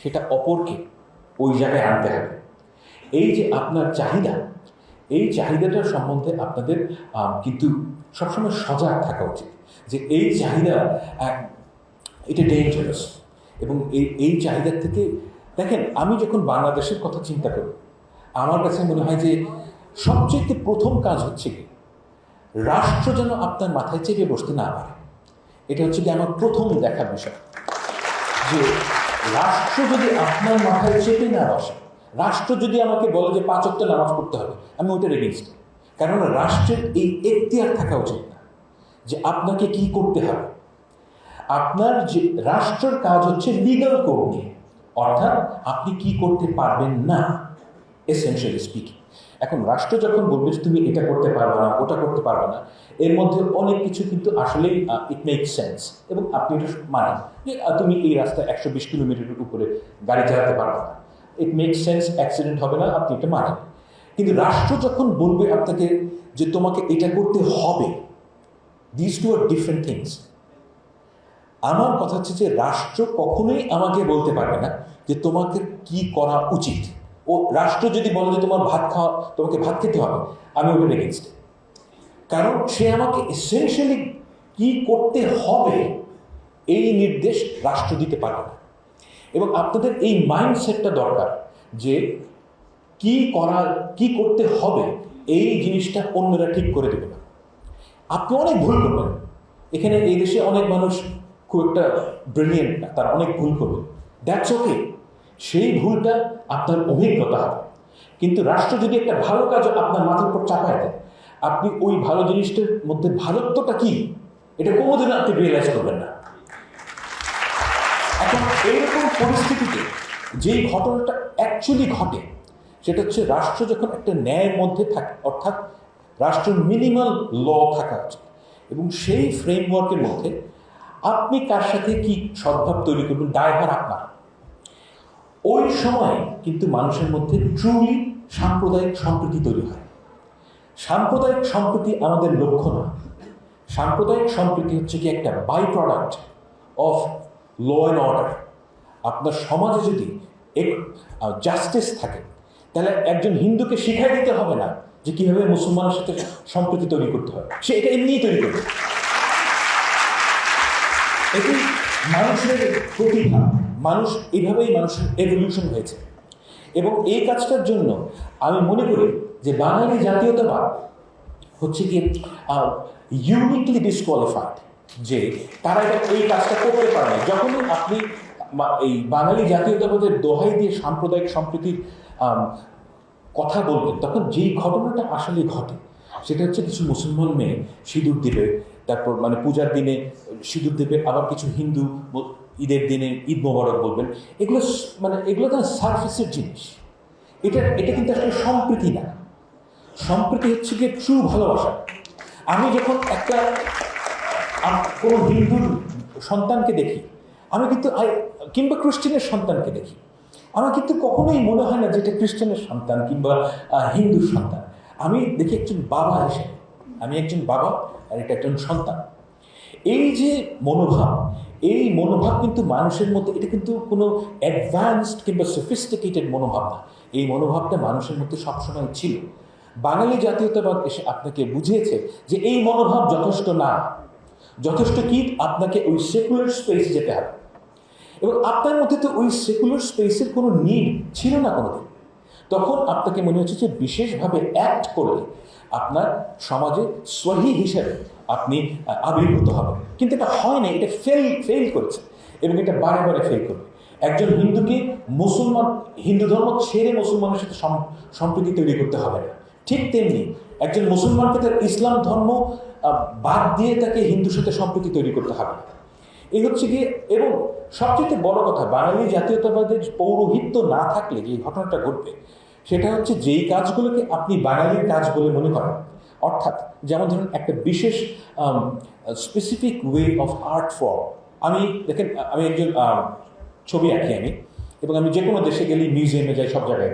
A: সেটা অপরকে ওই জায়গায় আনতে হবে। এই যে আপনার চাহিদা, এই চাহিদাটার সম্বন্ধে আপনাদের কিন্তু সবসময় সজাগ থাকা উচিত, যে এই চাহিদা এটা ডেঞ্জারাস। এবং এই চাহিদার থেকে, দেখেন, আমি যখন বাংলাদেশের কথা চিন্তা করি, আমার কাছে মনে হয় যে সবচেয়ে প্রথম কাজ হচ্ছে কি, রাষ্ট্র যেন আপনার মাথায় চেপে বসতে না পারে। এটা হচ্ছে কি আমার প্রথম দেখার বিষয়, যে রাষ্ট্র যদি আপনার মাথায় চেপে না বসে, রাষ্ট্র যদি আমাকে বলে যে 5 ওয়াক্ত নামাজ পড়তে হবে, আমি ওইটার এগেইনস্ট। কারণ রাষ্ট্রের এই এখতিয়ার থাকা উচিত না যে আপনাকে কি করতে হবে। আপনার যে রাষ্ট্রের কাজ হচ্ছে লিগাল কোড নিয়ে, অর্থাৎ আপনি কি করতে পারবেন না, এসেনশিয়ালি স্পিকিং। এখন রাষ্ট্র যখন বলবে যে তুমি এটা করতে পারবে না, ওটা করতে পারবে না, এর মধ্যে অনেক কিছু কিন্তু আসলেই ইট মেক সেন্স, এবং আপনি এটা মানেন যে তুমি এই রাস্তায় 120 কিলোমিটারের উপরে গাড়ি চালাতে পারবে না, ইট মেক সেন্স, অ্যাক্সিডেন্ট হবে না, আপনি এটা মানেন। কিন্তু রাষ্ট্র যখন বলবে আপনাকে যে তোমাকে এটা করতে হবে, this two are different things. আমার কথা হচ্ছে যে রাষ্ট্র কখনোই আমাকে বলতে পারবে না যে তোমাকে কি করা উচিত। ও রাষ্ট্র যদি বলে যে তোমাকে ভাত খেতে হবে, আমি ওটা এগেইনস্ট। কারণ সে আমাকে এসেনশিয়ালি কি করতে হবে এই নির্দেশ রাষ্ট্র দিতে পারবে না। এবং আপনাদের এই মাইন্ডসেটটা দরকার, যে কি করতে হবে এই জিনিসটা অন্যরা ঠিক করে দেবে না। আপনি অনেক ভুল করবেন, এখানে এই দেশে অনেক মানুষ খুব একটা ব্রিলিয়েন্ট না, তারা অনেক ভুল করবে, দ্যাটস ওকে। সেই ভুলটা আপনার অভিজ্ঞতা হবে। কিন্তু রাষ্ট্র যদি একটা ভালো কাজ আপনার মাথার উপর চাপায় দেয়, আপনি ওই ভালো জিনিসটার মধ্যে ভালোত্বটা কি, এটা কোনোদিন আপনি রিয়েলাইজ করবেন না। এখন এইরকম পরিস্থিতিতে যেই ঘটনাটা অ্যাকচুয়ালি ঘটে, সেটা হচ্ছে রাষ্ট্র যখন একটা ন্যায়ের মধ্যে থাকে, অর্থাৎ রাষ্ট্রের মিনিমাল ল থাকা উচিত, এবং সেই ফ্রেমওয়ার্কের মধ্যে আপনি কার সাথে কি সদ্ভাব তৈরি করবেন, দায়ভার আপনার। ওই সময় কিন্তু মানুষের মধ্যে ট্রুলি সাম্প্রদায়িক সম্প্রীতি তৈরি হয়। সাম্প্রদায়িক সম্প্রীতি আমাদের লক্ষ্য না। সাম্প্রদায়িক সম্প্রীতি হচ্ছে কি একটা by product of law and order. আপনার সমাজে যদি জাস্টিস থাকে, তাহলে একজন হিন্দুকে শিখাই দিতে হবে না যে কীভাবে মুসলমানের সাথে সম্প্রীতি তৈরি করতে হয়, সে এটা এমনিই তৈরি করবে। এটি মানুষের প্রতিভা, এইভাবেই মানুষের এভলিউশন হয়েছে। এবং এই কাজটার জন্য আমি মনে করি যে বাঙালি জাতীয়তাবাদ হচ্ছে কি ইউনিকলি ডিসকোয়ালিফাইড, যে তারা এই কাজটা করতে পারে না। যখনই আপনি এই বাঙালি জাতীয়তাবাদের দোহাই দিয়ে সাম্প্রদায়িক সম্প্রীতির কথা বলবেন, তখন যেই ঘটনাটা আসলে ঘটে সেটা হচ্ছে কিছু মুসলমান মেয়ে সিঁদুর দেবে, তারপর মানে পূজার দিনে সিঁদুর দেবে, আবার কিছু হিন্দু ঈদের দিনে ঈদ মোবারক বলবেন। এগুলো মানে এগুলো তো সারফেসের জিনিস। এটা কিন্তু আসলে সম্প্রীতি না। সম্প্রীতি হচ্ছে গিয়ে ট্রু ভালোবাসা। আমি যখন একটা কোনো হিন্দুর সন্তানকে দেখি, আমি কিন্তু কিংবা খ্রিস্টানের সন্তানকে দেখি, আমার কিন্তু কখনোই মনে হয় না যে এটা খ্রিস্টানের সন্তান কিংবা হিন্দুর সন্তান। আমি দেখি একজন বাবা হিসেবে, আমি একজন বাবা আর এটা একজন সন্তান। এই যে মনোভাব, এই মনোভাব কিন্তু মানুষের মধ্যে, এটা কিন্তু কোনো অ্যাডভান্সড কিংবা সফিস্টিকেটেড মনোভাব না। এই মনোভাবটা মানুষের মধ্যে সবসময় ছিল। বাঙালি জাতীয়তাবাদ এসে আপনাকে বুঝিয়েছে যে এই মনোভাব যথেষ্ট না। যথেষ্ট কি, আপনাকে ওই সেকুলার স্পেসে যেতে হবে। এবং আপনার মধ্যে তো ওই সেকুলার স্পেসের কোনো নিড ছিল না কোনোদিন। তখন আপনাকে মনে হচ্ছে যে বিশেষভাবে অ্যাক্ট করলে আপনার সমাজে সহি হিসেবে আপনি আবির্ভূত হবেন। কিন্তু এটা হয় না, এটা ফেল করেছে এবং এটা বারে বারে ফেল করবে। একজন হিন্দুকে হিন্দু ধর্ম ছেড়ে মুসলমানের সাথে সম্প্রীতি তৈরি করতে হবে না। ঠিক তেমনি একজন মুসলমানকে তার ইসলাম ধর্ম বাদ দিয়ে তাকে হিন্দুর সাথে সম্প্রীতি তৈরি করতে হবে না। এই হচ্ছে গিয়ে, এবং সবচেয়ে বড় কথা, বাঙালি জাতীয়তাবাদের পৌরোহিত্য না থাকলে যে ঘটনাটা ঘটবে সেটা হচ্ছে যেই কাজগুলোকে আপনি বাঙালির কাজ বলে মনে করেন, অর্থাৎ যেমন ধরুন একটা বিশেষ specific way of art form. দেখেন আমি একজন ছবি আঁকি আমি, এবং আমি যে কোনো দেশে গেলেই মিউজিয়ামে যাই, সব জায়গায়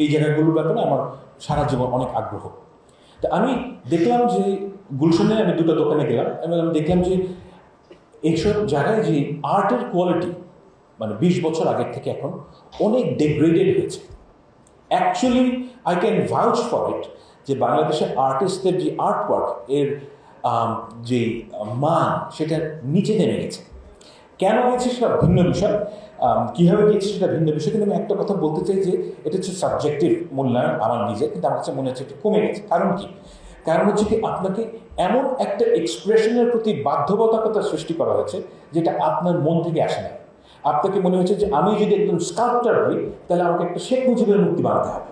A: এই জায়গাগুলোর ব্যাপারে আমার সারা জীবন অনেক আগ্রহ। তো আমি দেখলাম যে গুলশানে আমি দুটো দোকানে গেলাম এবং আমি দেখলাম যে এইসব জায়গায় যে আর্টের কোয়ালিটি মানে 20 বছর আগের থেকে এখন অনেক ডিগ্রেডেড হয়েছে। Actually I can ভাউচ for it যে বাংলাদেশের আর্টিস্টদের যে আর্ট ওয়ার্ক এর যে মান সেটা নিচে নেমে গেছে। কেন গেছে সেটা ভিন্ন বিষয়, কীভাবে গিয়েছে সেটা ভিন্ন বিষয়। কিন্তু আমি একটা কথা বলতে চাই যে এটা হচ্ছে সাবজেক্টিভ মূল্যায়ন আমার নিজে, কিন্তু আমার কাছে মনে হচ্ছে একটু কমে গেছে। কারণ কি? কারণ হচ্ছে কি, আপনাকে এমন একটা এক্সপ্রেশনের প্রতি বাধ্যবাধকতা সৃষ্টি করা হয়েছে যেটা আপনার মন থেকে আসে না। আপনাকে মনে হচ্ছে যে আমি যদি একদম স্কাল্পচার হই তাহলে আমাকে একটা শেখ মুজিবের মূর্তি বানাতে হবে।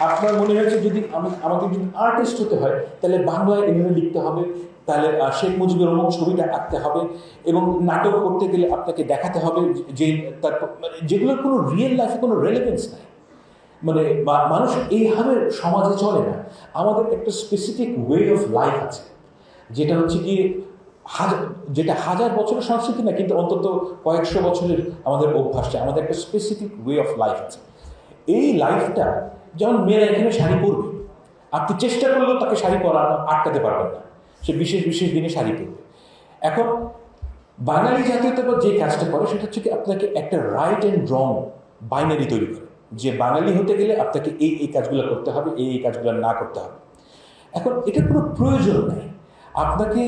A: আপনার মনে হয়েছে যদি আমাকে যদি আর্টিস্ট হতে হয় তাহলে বাংলায় এমনি লিখতে হবে, তাহলে শেখ মুজিবের অমুক ছবিটা আঁকতে হবে, এবং নাটক করতে গেলে আপনাকে দেখাতে হবে যে তারপর মানে যেগুলোর কোনো রিয়েল লাইফে কোনো রেলেভেন্স নাই। মানে মানুষ এইভাবে সমাজে চলে না। আমাদের একটা স্পেসিফিক ওয়ে অফ লাইফ আছে, যেটা হচ্ছে কি যেটা হাজার বছরের সংস্কৃতি না, কিন্তু অন্তত কয়েকশো বছরের আমাদের অভ্যাসটা, আমাদের একটা স্পেসিফিক ওয়ে অফ লাইফ আছে। এই লাইফটা, যেমন মেয়েরা এখানে শাড়ি পরবে, আপনি চেষ্টা করলেও তাকে শাড়ি পরানো আটকাতে পারবেন না, সে বিশেষ বিশেষ দিনে শাড়ি পরবে। এখন বাঙালি জাতীয়তাবাদ যে কাজটা করে সেটা হচ্ছে কি আপনাকে একটা রাইট অ্যান্ড রং বাইনারি তৈরি করে, যে বাঙালি হতে গেলে আপনাকে এই কাজগুলো করতে হবে, এই কাজগুলো না করতে হবে। এখন এটার কোনো প্রয়োজন নেই, আপনাকে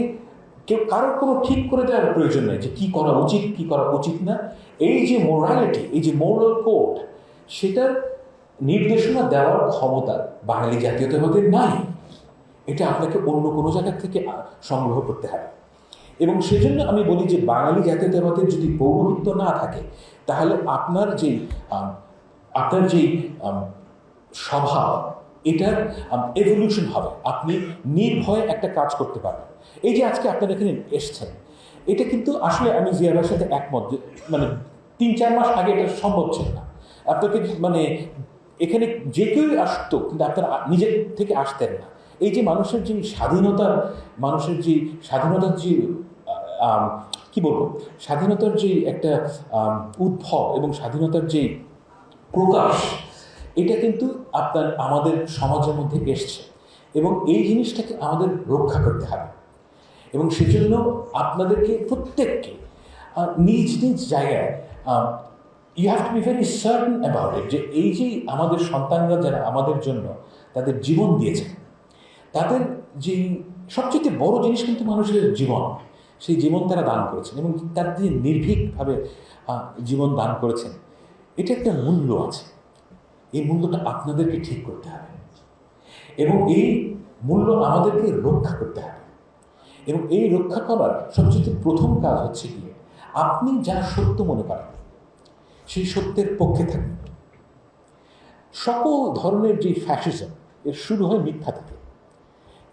A: কারোর কোনো ঠিক করে দেওয়ার প্রয়োজন নেই যে কী করা উচিত কী করা উচিত না। এই যে মোরালিটি, এই যে মোরাল কোড, সেটার নির্দেশনা দেওয়ার ক্ষমতা বাঙালি জাতীয়তাবাদের নাই। এটা আপনাকে অন্য কোনো জায়গা থেকে সংগ্রহ করতে হবে। এবং সেজন্য আমি বলি যে বাঙালি জাতীয়তাবাদের যদি পৌরোহিত্য না থাকে তাহলে আপনার যেই স্বভাব, এটার এভলিউশন হবে। আপনি নির্ভয়ে একটা কাজ করতে পারবেন। এই যে আজকে আপনারা এখানে এসছেন, এটা কিন্তু আসলে আমি জিয়া ভাইয়ের সাথে একমত, মানে 3-4 মাস আগে এটা সম্ভব ছিল না। আপনাকে মানে এখানে যে কেউই আসতো, কিন্তু আপনারা নিজের থেকে আসতেন না। এই যে মানুষের যে স্বাধীনতার যে কি বলবো, স্বাধীনতার যে একটা উদ্ভব এবং স্বাধীনতার যে প্রকাশ, এটা কিন্তু আমাদের সমাজের মধ্যে এসছে, এবং এই জিনিসটাকে আমাদের রক্ষা করতে হবে। এবং সেজন্য আপনাদেরকে প্রত্যেককে নিজ নিজ জায়গায় you have to be very certain about it, যে এই যে আমাদের সন্তানরা যারা আমাদের জন্য তাদের জীবন দিয়েছে, তাদের যে সবচেয়ে বড় জিনিস কিন্তু মানুষের জীবন, সেই জীবন তারা দান করেছেন এবং তার দিয়ে নির্ভীকভাবে জীবন দান করেছেন। এটা একটা মূল্য আছে, এই মূল্যটা আপনাদেরকে ঠিক করতে হবে এবং এই মূল্য আমাদেরকে রক্ষা করতে হবে। এবং এই রক্ষা করার সবচেয়ে প্রথম কাজ হচ্ছে কি, আপনি যা সত্য মনে করেন সেই সত্যের পক্ষে থাকবেন। সকল ধরনের যে ফ্যাসিজম এর শুরু হয় মিথ্যা থেকে,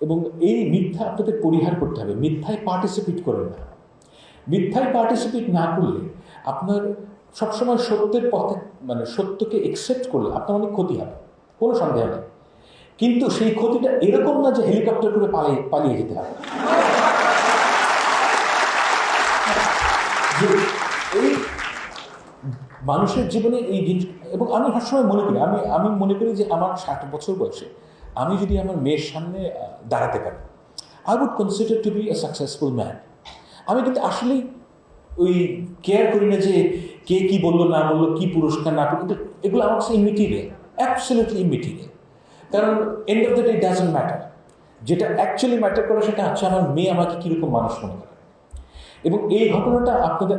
A: এবং এই মিথ্যা আপনাদের পরিহার করতে হবে। মিথ্যায় পার্টিসিপেট করেন না। মিথ্যায় পার্টিসিপেট না করলে আপনার সবসময় সত্যের পথে, মানে সত্যকে একসেপ্ট করলে আপনার অনেক ক্ষতি হবে, কোনো সন্দেহ নেই। কিন্তু সেই ক্ষতিটা এরকম না যে হেলিকপ্টার করে পালিয়ে যেতে হবে। যে এই মানুষের জীবনে এই জিনিস, এবং আমি সবসময় মনে করি, আমি মনে করি যে আমার 60 বছর বয়সে আমি যদি আমার মেয়ের সামনে দাঁড়াতে পারি, I would consider to be a successful man. আমি কিন্তু আসলেই ওই কেয়ার করি না যে কে কি বললো না বললো, কি পুরস্কার না পেল, এগুলো আমার কাছে ইমিটেরিয়াল, অ্যাবসলিউটলি ইমিটেরিয়াল। কারণ end of the day doesn't matter. যেটা অ্যাকচুয়ালি ম্যাটার করে সেটা হচ্ছে আমার মেয়ে আমাকে কীরকম মানুষ মনে করে। এবং এই ঘটনাটা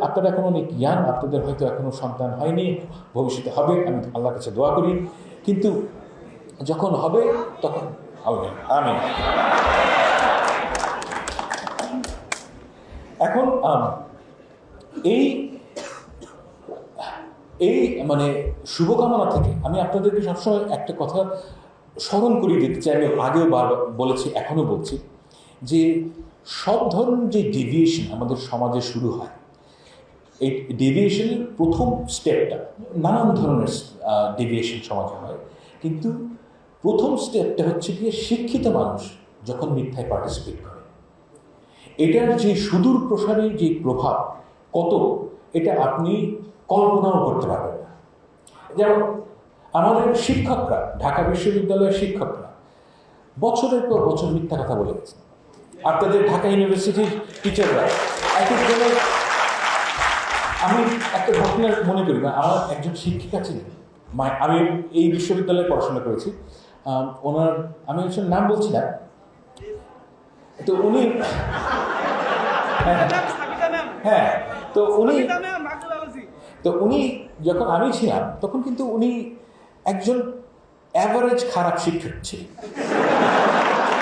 A: আপনারা এখন অনেক ইয়াং, আপনাদের হয়তো এখনও সন্তান হয়নি, ভবিষ্যতে হবে, আমি আল্লাহর কাছে দোয়া করি। কিন্তু যখন হবে তখন হবে। আমি এখন এই এই মানে শুভকামনা থেকে আমি আপনাদেরকে সবসময় একটা কথা স্মরণ করিয়ে দিতে চাই। আমি আগেও বলেছি, এখনও বলছি, যে সব ধরনের যে ডেভিয়েশন আমাদের সমাজে শুরু হয়, এই ডেভিয়েশনের প্রথম স্টেপটা, নানান ধরনের ডেভিয়েশন সমাজে হয়, কিন্তু প্রথম স্টেপটা হচ্ছে গিয়ে শিক্ষিত মানুষ যখন মিথ্যায় পার্টিসিপেট করে, এটার যে সুদূর প্রসারী যে প্রভাব কত, এটা আপনি কল্পনাও করতে পারবেন না। যেমন আমাদের শিক্ষকরা, ঢাকা বিশ্ববিদ্যালয়ের শিক্ষকরা বছরের পর বছর মিথ্যা কথা বলে গেছে। আপনাদের ঢাকা ইউনিভার্সিটির টিচাররা এক একজনের, আমি একটা ঘটনা মনে করি না, আমার একজন শিক্ষিকা ছিলেন, আমি এই বিশ্ববিদ্যালয়ে পড়াশোনা করেছি, ওনার, আমি একজন নাম বলছি না, তো উনি, হ্যাঁ, তো উনি যখন আমি ছিলাম তখন কিন্তু উনি একজন অ্যাভারেজ খারাপ শিক্ষক ছিলেন।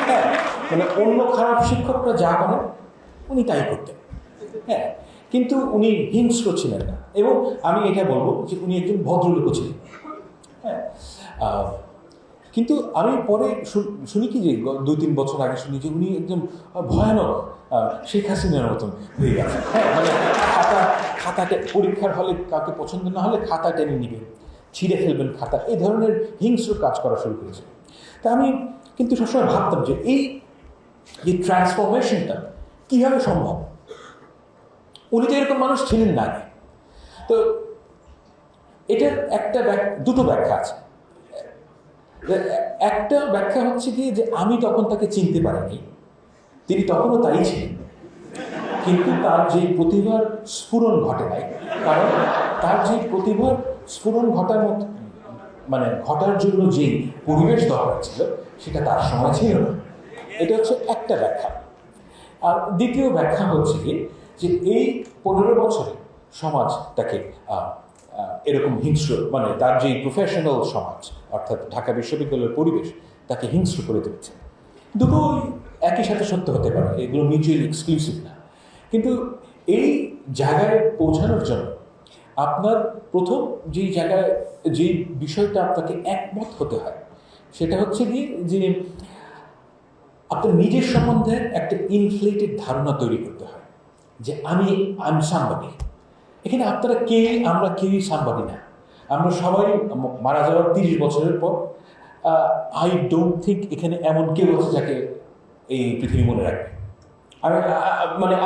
A: হ্যাঁ, মানে অন্য খারাপ শিক্ষকরা যা করেন উনি তাই করতেন। হ্যাঁ, কিন্তু উনি হিংস্র ছিলেন না, এবং আমি এটা বলবো যে উনি একজন ভদ্রলোকও ছিলেন। হ্যাঁ, কিন্তু আমি পরে শুনি কি যে 2-3 বছর আগে শুনি যে উনি একদম ভয়ানক শেখ হাসিনার মতন হয়ে গেছে। হ্যাঁ, মানে খাতাটা পরীক্ষার হলে কাউকে পছন্দ না হলে খাতা টেনে নেবেন, ছিঁড়ে ফেলবেন খাতা, এই ধরনের হিংস্র কাজ করা শুরু করেছে। তা আমি কিন্তু সবসময় ভাবতাম যে এই যে ট্রান্সফরমেশনটা কীভাবে সম্ভব। উনি তো এরকম মানুষ ছিলেন না আগে। তো এটার দুটো ব্যাখ্যা আছে। একটা ব্যাখ্যা হচ্ছে কি যে আমি তখন তাকে চিনতে পারিনি, তিনি তখনও তাই ছিলেন, কিন্তু তার যে প্রতিভার স্ফুরণ ঘটে নাই, কারণ তার যে প্রতিভার স্ফুরণ ঘটার জন্য যে পরিবেশ দরকার ছিল সেটা তার সময় ছিল না। এটা হচ্ছে একটা ব্যাখ্যা। আর দ্বিতীয় ব্যাখ্যা হচ্ছে কি যে এই 15 বছরে সমাজ তাকে এরকম হিংস্র, মানে তার যে প্রফেশনাল সমাজ অর্থাৎ ঢাকা বিশ্ববিদ্যালয়ের পরিবেশ তাকে হিংস্র করে তুলেছে। দুটোই একই সাথে সত্য হতে পারে, এগুলো মিউচুয়ালি এক্সক্লুসিভ না। কিন্তু এই জায়গায় পৌঁছানোর জন্য আপনার প্রথম যেই বিষয়টা আপনাকে একমত হতে হয় সেটা হচ্ছে কি যে আপনার নিজের সম্বন্ধে একটা ইনফ্লেটেড ধারণা তৈরি করতে হয় যে আমি সামবাদি। এখানে আমরা কেউই সামবাদি না। আমরা সবাই মারা যাওয়ার 30 বছরের পর আই ডোন্ট থিঙ্ক এখানে এমন কেউ আছে যাকে এই পৃথিবী মনে রাখবে।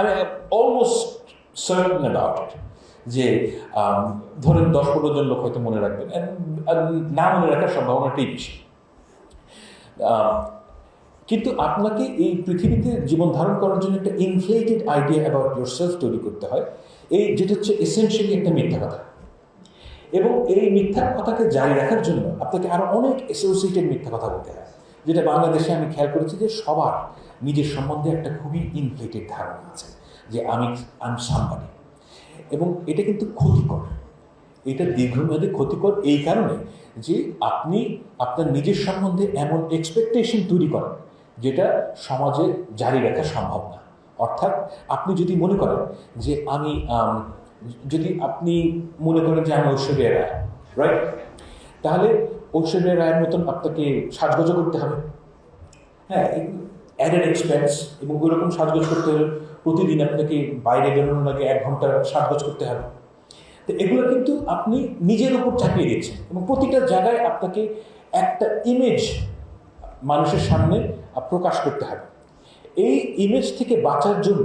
A: আমি অলমোস্ট সার্টেন অ্যাবাউট ইট যে ধরেন 10-15 জন লোক হয়তো মনে রাখবেন, না মনে রাখার সম্ভাবনাটাই বেশি। কিন্তু আপনাকে এই পৃথিবীতে জীবন ধারণ করার জন্য একটা inflated idea about your self তৈরি করতে হয়, যেটা হচ্ছে এসেনশিয়ালি একটা মিথ্যা কথা। এবং এই মিথ্যা কথাকে জারি রাখার জন্য আপনাকে আরো অনেক অ্যাসোসিয়েটেড মিথ্যা কথা বলতে হয়, যেটা বাংলাদেশে আমি খেয়াল করেছি যে সবার নিজের সম্বন্ধে একটা খুবই ইনফ্লেটেড ধারণা আছে যে আমি সামবাদি। এবং এটা কিন্তু ক্ষতিকর, এটা দীর্ঘমেয়াদী ক্ষতিকর এই কারণে যে আপনি আপনার নিজের সম্বন্ধে এমন এক্সপেকটেশন তৈরি করেন যেটা সমাজে জারি রাখা সম্ভব না। অর্থাৎ আপনি যদি মনে করেন যে আমি যদি আপনি মনে করেন যে আমি ঐশ্বরিয়া রায়, রাইট, তাহলে ঐশ্বরিয়া রায়ের মতন আপনাকে সাজগোজ করতে হবে। হ্যাঁ, অ্যাডেড এক্সপেন্স, এবং ওইরকম সাজগোজ করতে হলে প্রতিদিন আপনাকে বাইরে বেরোনোর আগে 1 ঘন্টা সাজগোজ করতে হবে। তো এগুলো কিন্তু আপনি নিজের উপর চাপিয়ে দিচ্ছেন, এবং প্রতিটা জায়গায় আপনাকে একটা ইমেজ মানুষের সামনে প্রকাশ করতে হবে। এই ইমেজ থেকে বাঁচার জন্য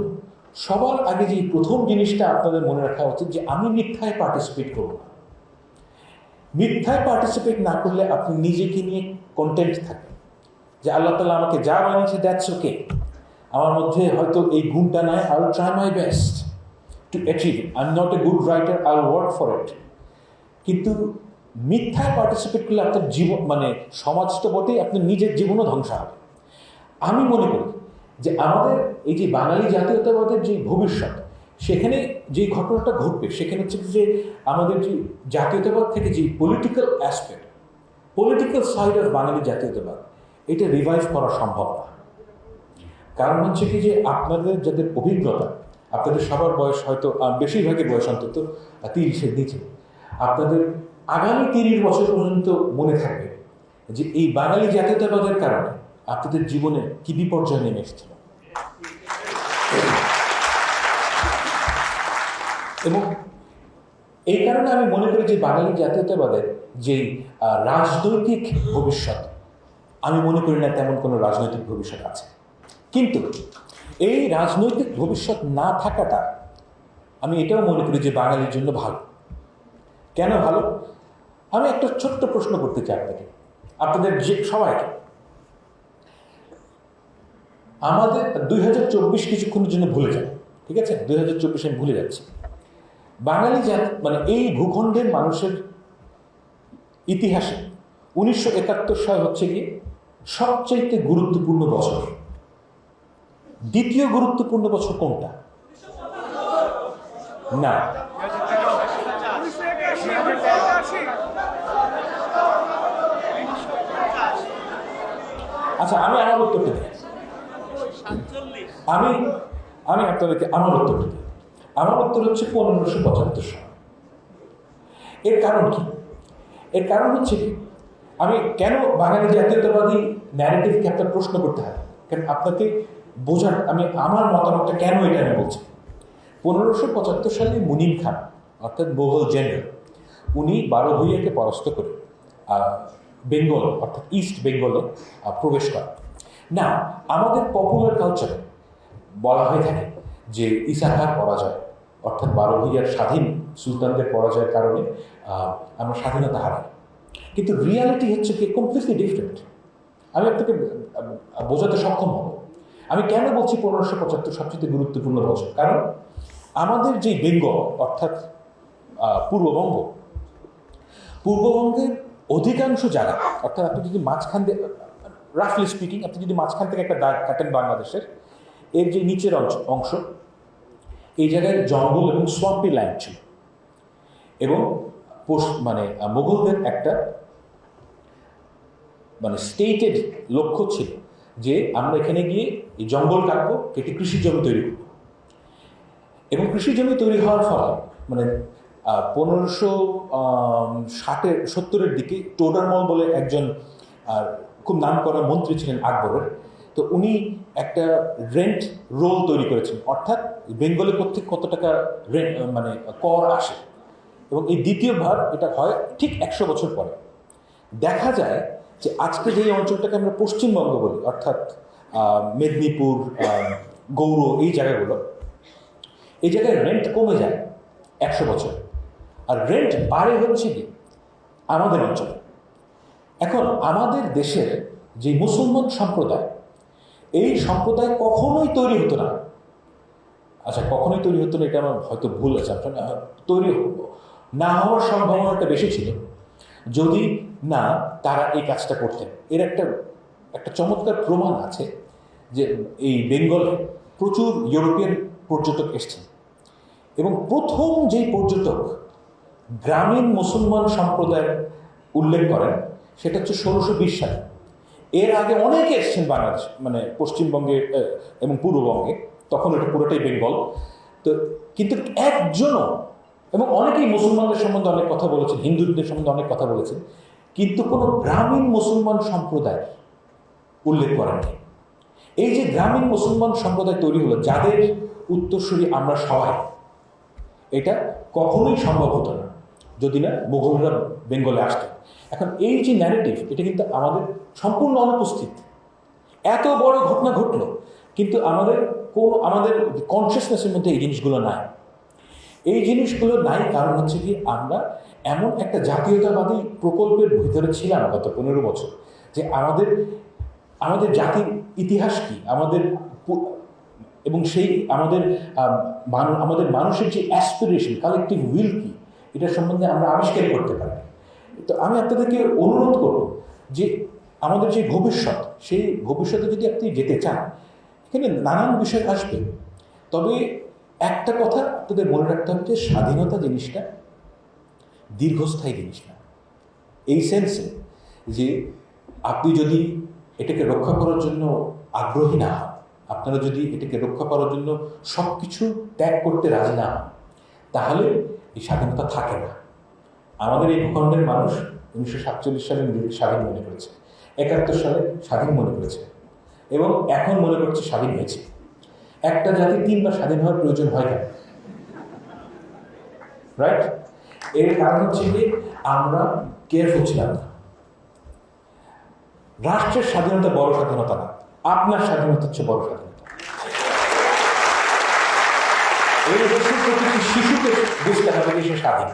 A: সবার আগে যে প্রথম জিনিসটা আপনাদের মনে রাখা উচিত যে আমি মিথ্যায় পার্টিসিপেট করব না। মিথ্যায় পার্টিসিপেট না করলে আপনি নিজেকে নিয়ে কন্টেন্ট থাকেন যে আল্লাহ তাআলা আমাকে যা বানিয়েছে দ্যাটস ওকে, আমার মধ্যে হয়তো এই গুণটা নাই, I will try my best to achieve, I am not a good writer, I will work for it. কিন্তু মিথ্যায় পার্টিসিপেট করলে আপনার জীবন মানে সমাজ তো বটেই, আপনার নিজের জীবনও ধ্বংস হবে। আমি মনে করি যে আমাদের এই যে বাঙালি জাতীয়তাবাদের যে ভবিষ্যৎ, সেখানে যে ঘটনাটা ঘটবে সেখানে হচ্ছে যে আমাদের যে জাতীয়তাবাদ থেকে যে political aspect, political side of Bangali জাতীয়তাবাদ, এটা রিভাইভ করা সম্ভব না। কারণ হচ্ছে কি যে আপনাদের যাদের অভিজ্ঞতা, আপনাদের সবার বয়স হয়তো বেশিরভাগের বয়স অন্তত 30-এর নিচে, আপনাদের আগামী 30 বছর পর্যন্ত মনে থাকবে যে এই বাঙালি জাতীয়তাবাদের কারণে আপনাদের জীবনে কি বিপর্যয় নেমে এসেছিল। এবং এই কারণে আমি মনে করি যে বাঙালি জাতীয়তাবাদের যে রাজনৈতিক ভবিষ্যৎ, আমি মনে করি না তেমন কোনো রাজনৈতিক ভবিষ্যৎ আছে। কিন্তু এই রাজনৈতিক ভবিষ্যৎ না থাকাটা আমি এটাও মনে করি যে বাঙালির জন্য ভালো। কেন ভালো? আমি একটা ছোট্ট প্রশ্ন করতে চাই আপনাদের যে সবাইকে। আমাদের 2024 কিছুক্ষণের জন্য ভুলে যান, ঠিক আছে? 2024 আমি ভুলে যাচ্ছি। বাঙালি জাতি মানে এই ভূখণ্ডের মানুষের ইতিহাসে 1971 সাল হচ্ছে কি সবচাইতে গুরুত্বপূর্ণ বছর। দ্বিতীয় গুরুত্বপূর্ণ বছর কোনটা? না, আচ্ছা, আমি আমার উত্তরটা দিই। আমি আপনাদেরকে আমার উত্তরটা দিই। আমার উত্তর হচ্ছে 1575 সাল। এর কারণ কি? এর কারণ হচ্ছে কি, আমি কেন বাঙালি জাতীয়তাবাদী ন্যারেটিভকে একটা প্রশ্ন করতে হয়, কারণ আপনাকে বোঝার, আমি আমার মতামতটা কেন এটা আমি বলছি। 1575 সালে মুনিম খান অর্থাৎ মোগল জেনারেল, উনি 12 ভূঁইয়াকে পরাস্ত করে বেঙ্গল অর্থাৎ ইস্ট বেঙ্গলে প্রবেশ করেন। না, আমাদের পপুলার কালচারে বলা হয়ে থাকে যে ইসাখার পরাজয় অর্থাৎ 12 ভূঁইয়ার স্বাধীন সুলতানদের পরাজয়ের কারণে আমরা স্বাধীনতা হারাই। কিন্তু রিয়ালিটি হচ্ছে কি কমপ্লিটলি ডিফারেন্ট। আমি আপনাকে বোঝাতে সক্ষম হব। আমি কেন বলছি 1575 সবচেয়ে গুরুত্বপূর্ণ বছর? কারণ আমাদের যে বেঙ্গল অর্থাৎ পূর্ববঙ্গের অধিকাংশ জায়গা, অর্থাৎ আপনি যদি মাঝখান দিয়ে রাফলি স্পিকিং, আপনি যদি মাঝখান থেকে একটা দাগ কাটেন বাংলাদেশের, এর যে নিচের অংশ, এই জায়গায় জঙ্গল এবং সোয়াম্পি ল্যান্ড ছিল। এবং মানে মুঘলদের একটা মানে স্টেটেড লক্ষ্য ছিল যে আমরা এখানে গিয়ে এই জঙ্গল কাটবো, কেটে কৃষি জমি তৈরি করব। এবং কৃষি জমি তৈরি হওয়ার ফলে মানে 1570-এর দিকে টোডারমল বলে একজন খুব নাম করা মন্ত্রী ছিলেন আকবরের। তো উনি একটা রেন্ট রোল তৈরি করেছেন, অর্থাৎ বেঙ্গলে প্রত্যেক কত টাকা রেন্ট মানে কর আসে। এবং এই দ্বিতীয়বার এটা হয় ঠিক 100 বছর পরে। দেখা যায় যে আজকে যেই অঞ্চলটাকে আমরা পশ্চিমবঙ্গ বলি, অর্থাৎ মেদিনীপুর, গৌড়, এই জায়গাগুলো, এই জায়গায় রেন্ট কমে যায় 100 বছর, আর রেন্ট বাড়ে হচ্ছে কি আমাদের অঞ্চলে। এখন আমাদের দেশের যে মুসলমান সম্প্রদায়, এই সম্প্রদায় কখনোই তৈরি হতো না। আচ্ছা, কখনোই তৈরি হতো না এটা আমার হয়তো ভুল আছে, আপনার তৈরি না হওয়ার সম্ভাবনাটা বেশি ছিল যদি না তারা এই কাজটা করতেন। এর একটা চমৎকার প্রমাণ আছে যে এই বেঙ্গলে প্রচুর ইউরোপিয়ান পর্যটক এসছেন, এবং প্রথম যেই পর্যটক গ্রামীণ মুসলমান সম্প্রদায়ের উল্লেখ করেন সেটা হচ্ছে 1620 সালে। এর আগে অনেকে এসছেন বাংলাদেশ মানে পশ্চিমবঙ্গে এবং পূর্ববঙ্গে, তখন এটা পুরোটাই বেঙ্গল। তো কিন্তু একজনও এবং অনেকেই মুসলমানদের সম্বন্ধে অনেক কথা বলেছেন, হিন্দুদের সম্বন্ধে অনেক কথা বলেছেন, কিন্তু কোনো গ্রামীণ মুসলমান সম্প্রদায় উল্লেখ করেননি। এই যে গ্রামীণ মুসলমান সম্প্রদায় তৈরি হলো, যাদের উত্তরসূরি আমরা সবাই, এটা কখনোই সম্ভব হতো না যদি না মুঘলরা বেঙ্গলে আসতেন। এখন এই যে ন্যারেটিভ, এটা কিন্তু আমাদের সম্পূর্ণ অনুপস্থিত। এত বড় ঘটনা ঘটলো, কিন্তু আমাদের কনসিয়াসনেসের মধ্যে এই জিনিসগুলো নাই। এই জিনিসগুলো নাই কারণ হচ্ছে কি, আমরা এমন একটা জাতীয়তাবাদী প্রকল্পের ভিতরে ছিলাম গত 15 বছর, যে আমাদের জাতির ইতিহাস কি, এবং সেই আমাদের মানুষের যে অ্যাসপিরেশন, কালেকটিভ উইল কি, এটা সম্বন্ধে আমরা আবিষ্কার করতে পারি। তো আমি আপনাদেরকে অনুরোধ করব যে আমাদের যে ভবিষ্যৎ, সেই ভবিষ্যতে যদি আপনি যেতে চান, এখানে নানান বিষয় আসবে। তবে একটা কথা আপনাদের মনে রাখতে হবে, যে স্বাধীনতা জিনিসটা দীর্ঘস্থায়ী জিনিস না। এই সেন্সে যে আপনি যদি এটাকে রক্ষা করার জন্য আগ্রহী না হন, আপনারা যদি এটাকে রক্ষা করার জন্য সব কিছু ত্যাগ করতে রাজি না হন, তাহলে এই স্বাধীনতা থাকে না। আমাদের এই ভূখণ্ডের মানুষ 1947 সালে নিজেকে স্বাধীন মনে করেছে, 71 সালে স্বাধীন মনে করেছে, এবং এখন মনে করছে স্বাধীন হয়েছে। একটা জাতি 3 বার স্বাধীন হওয়ার প্রয়োজন হয় না, রাইট? এর কারণ হচ্ছে যে আমরা কেয়ারফুল ছিলাম না। রাষ্ট্রের স্বাধীনতা বড় স্বাধীনতা না, আপনার স্বাধীনতা হচ্ছে বড় স্বাধীনতা। এই দেশের প্রতিটি শিশুকে বুঝতে হবে যে সে স্বাধীন।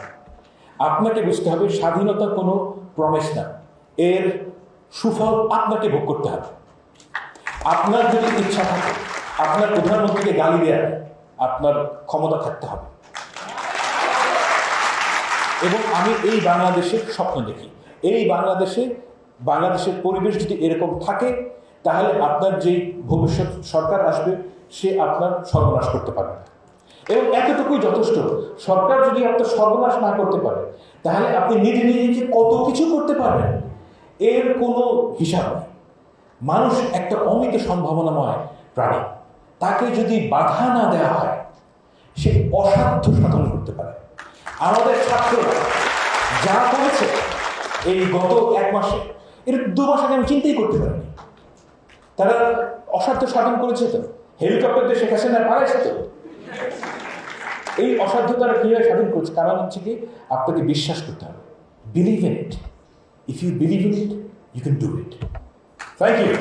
A: আপনাকে বুঝতে হবে স্বাধীনতা কোনো প্রমিস না, এর সুফল আপনাকে ভোগ করতে হবে। আপনার যদি ইচ্ছা থাকে, আপনার প্রধানমন্ত্রীকে গালি দেওয়ার আপনার ক্ষমতা থাকতে হবে। এবং আমি এই বাংলাদেশের স্বপ্ন দেখি, এই বাংলাদেশের পরিবেশ যদি এরকম থাকে, তাহলে আপনার যেই ভবিষ্যৎ সরকার আসবে, সে আপনার সর্বনাশ করতে পারবে না। এবং এতটুকুই যথেষ্ট, সরকার যদি আপনার সর্বনাশ না করতে পারে, তাহলে আপনি নিজে নিজে কত কিছু করতে পারবেন, এর কোনো হিসাব নেই। মানুষ একটা অমিত সম্ভাবনাময় প্রাণী, তাকে যদি বাধা না দেওয়া হয়, সে অসাধ্য সাধন করতে পারে। আমাদের ছাত্ররা যা করেছে এই গত 1 মাসে, এর 2 মাস আগে আমি চিন্তাই করতে পারিনি। তারা অসাধ্য সাধন করেছে, তো হেলিকপ্টার দিয়ে শেখ হাসিনা পালাইছে। তো এই অসাধ্য তারা কিভাবে স্বাধীন করছে? কারণ হচ্ছে কি, আপনাকে বিশ্বাস করতে হবে। Believe in it. If you believe in it, you can do it. Thank you.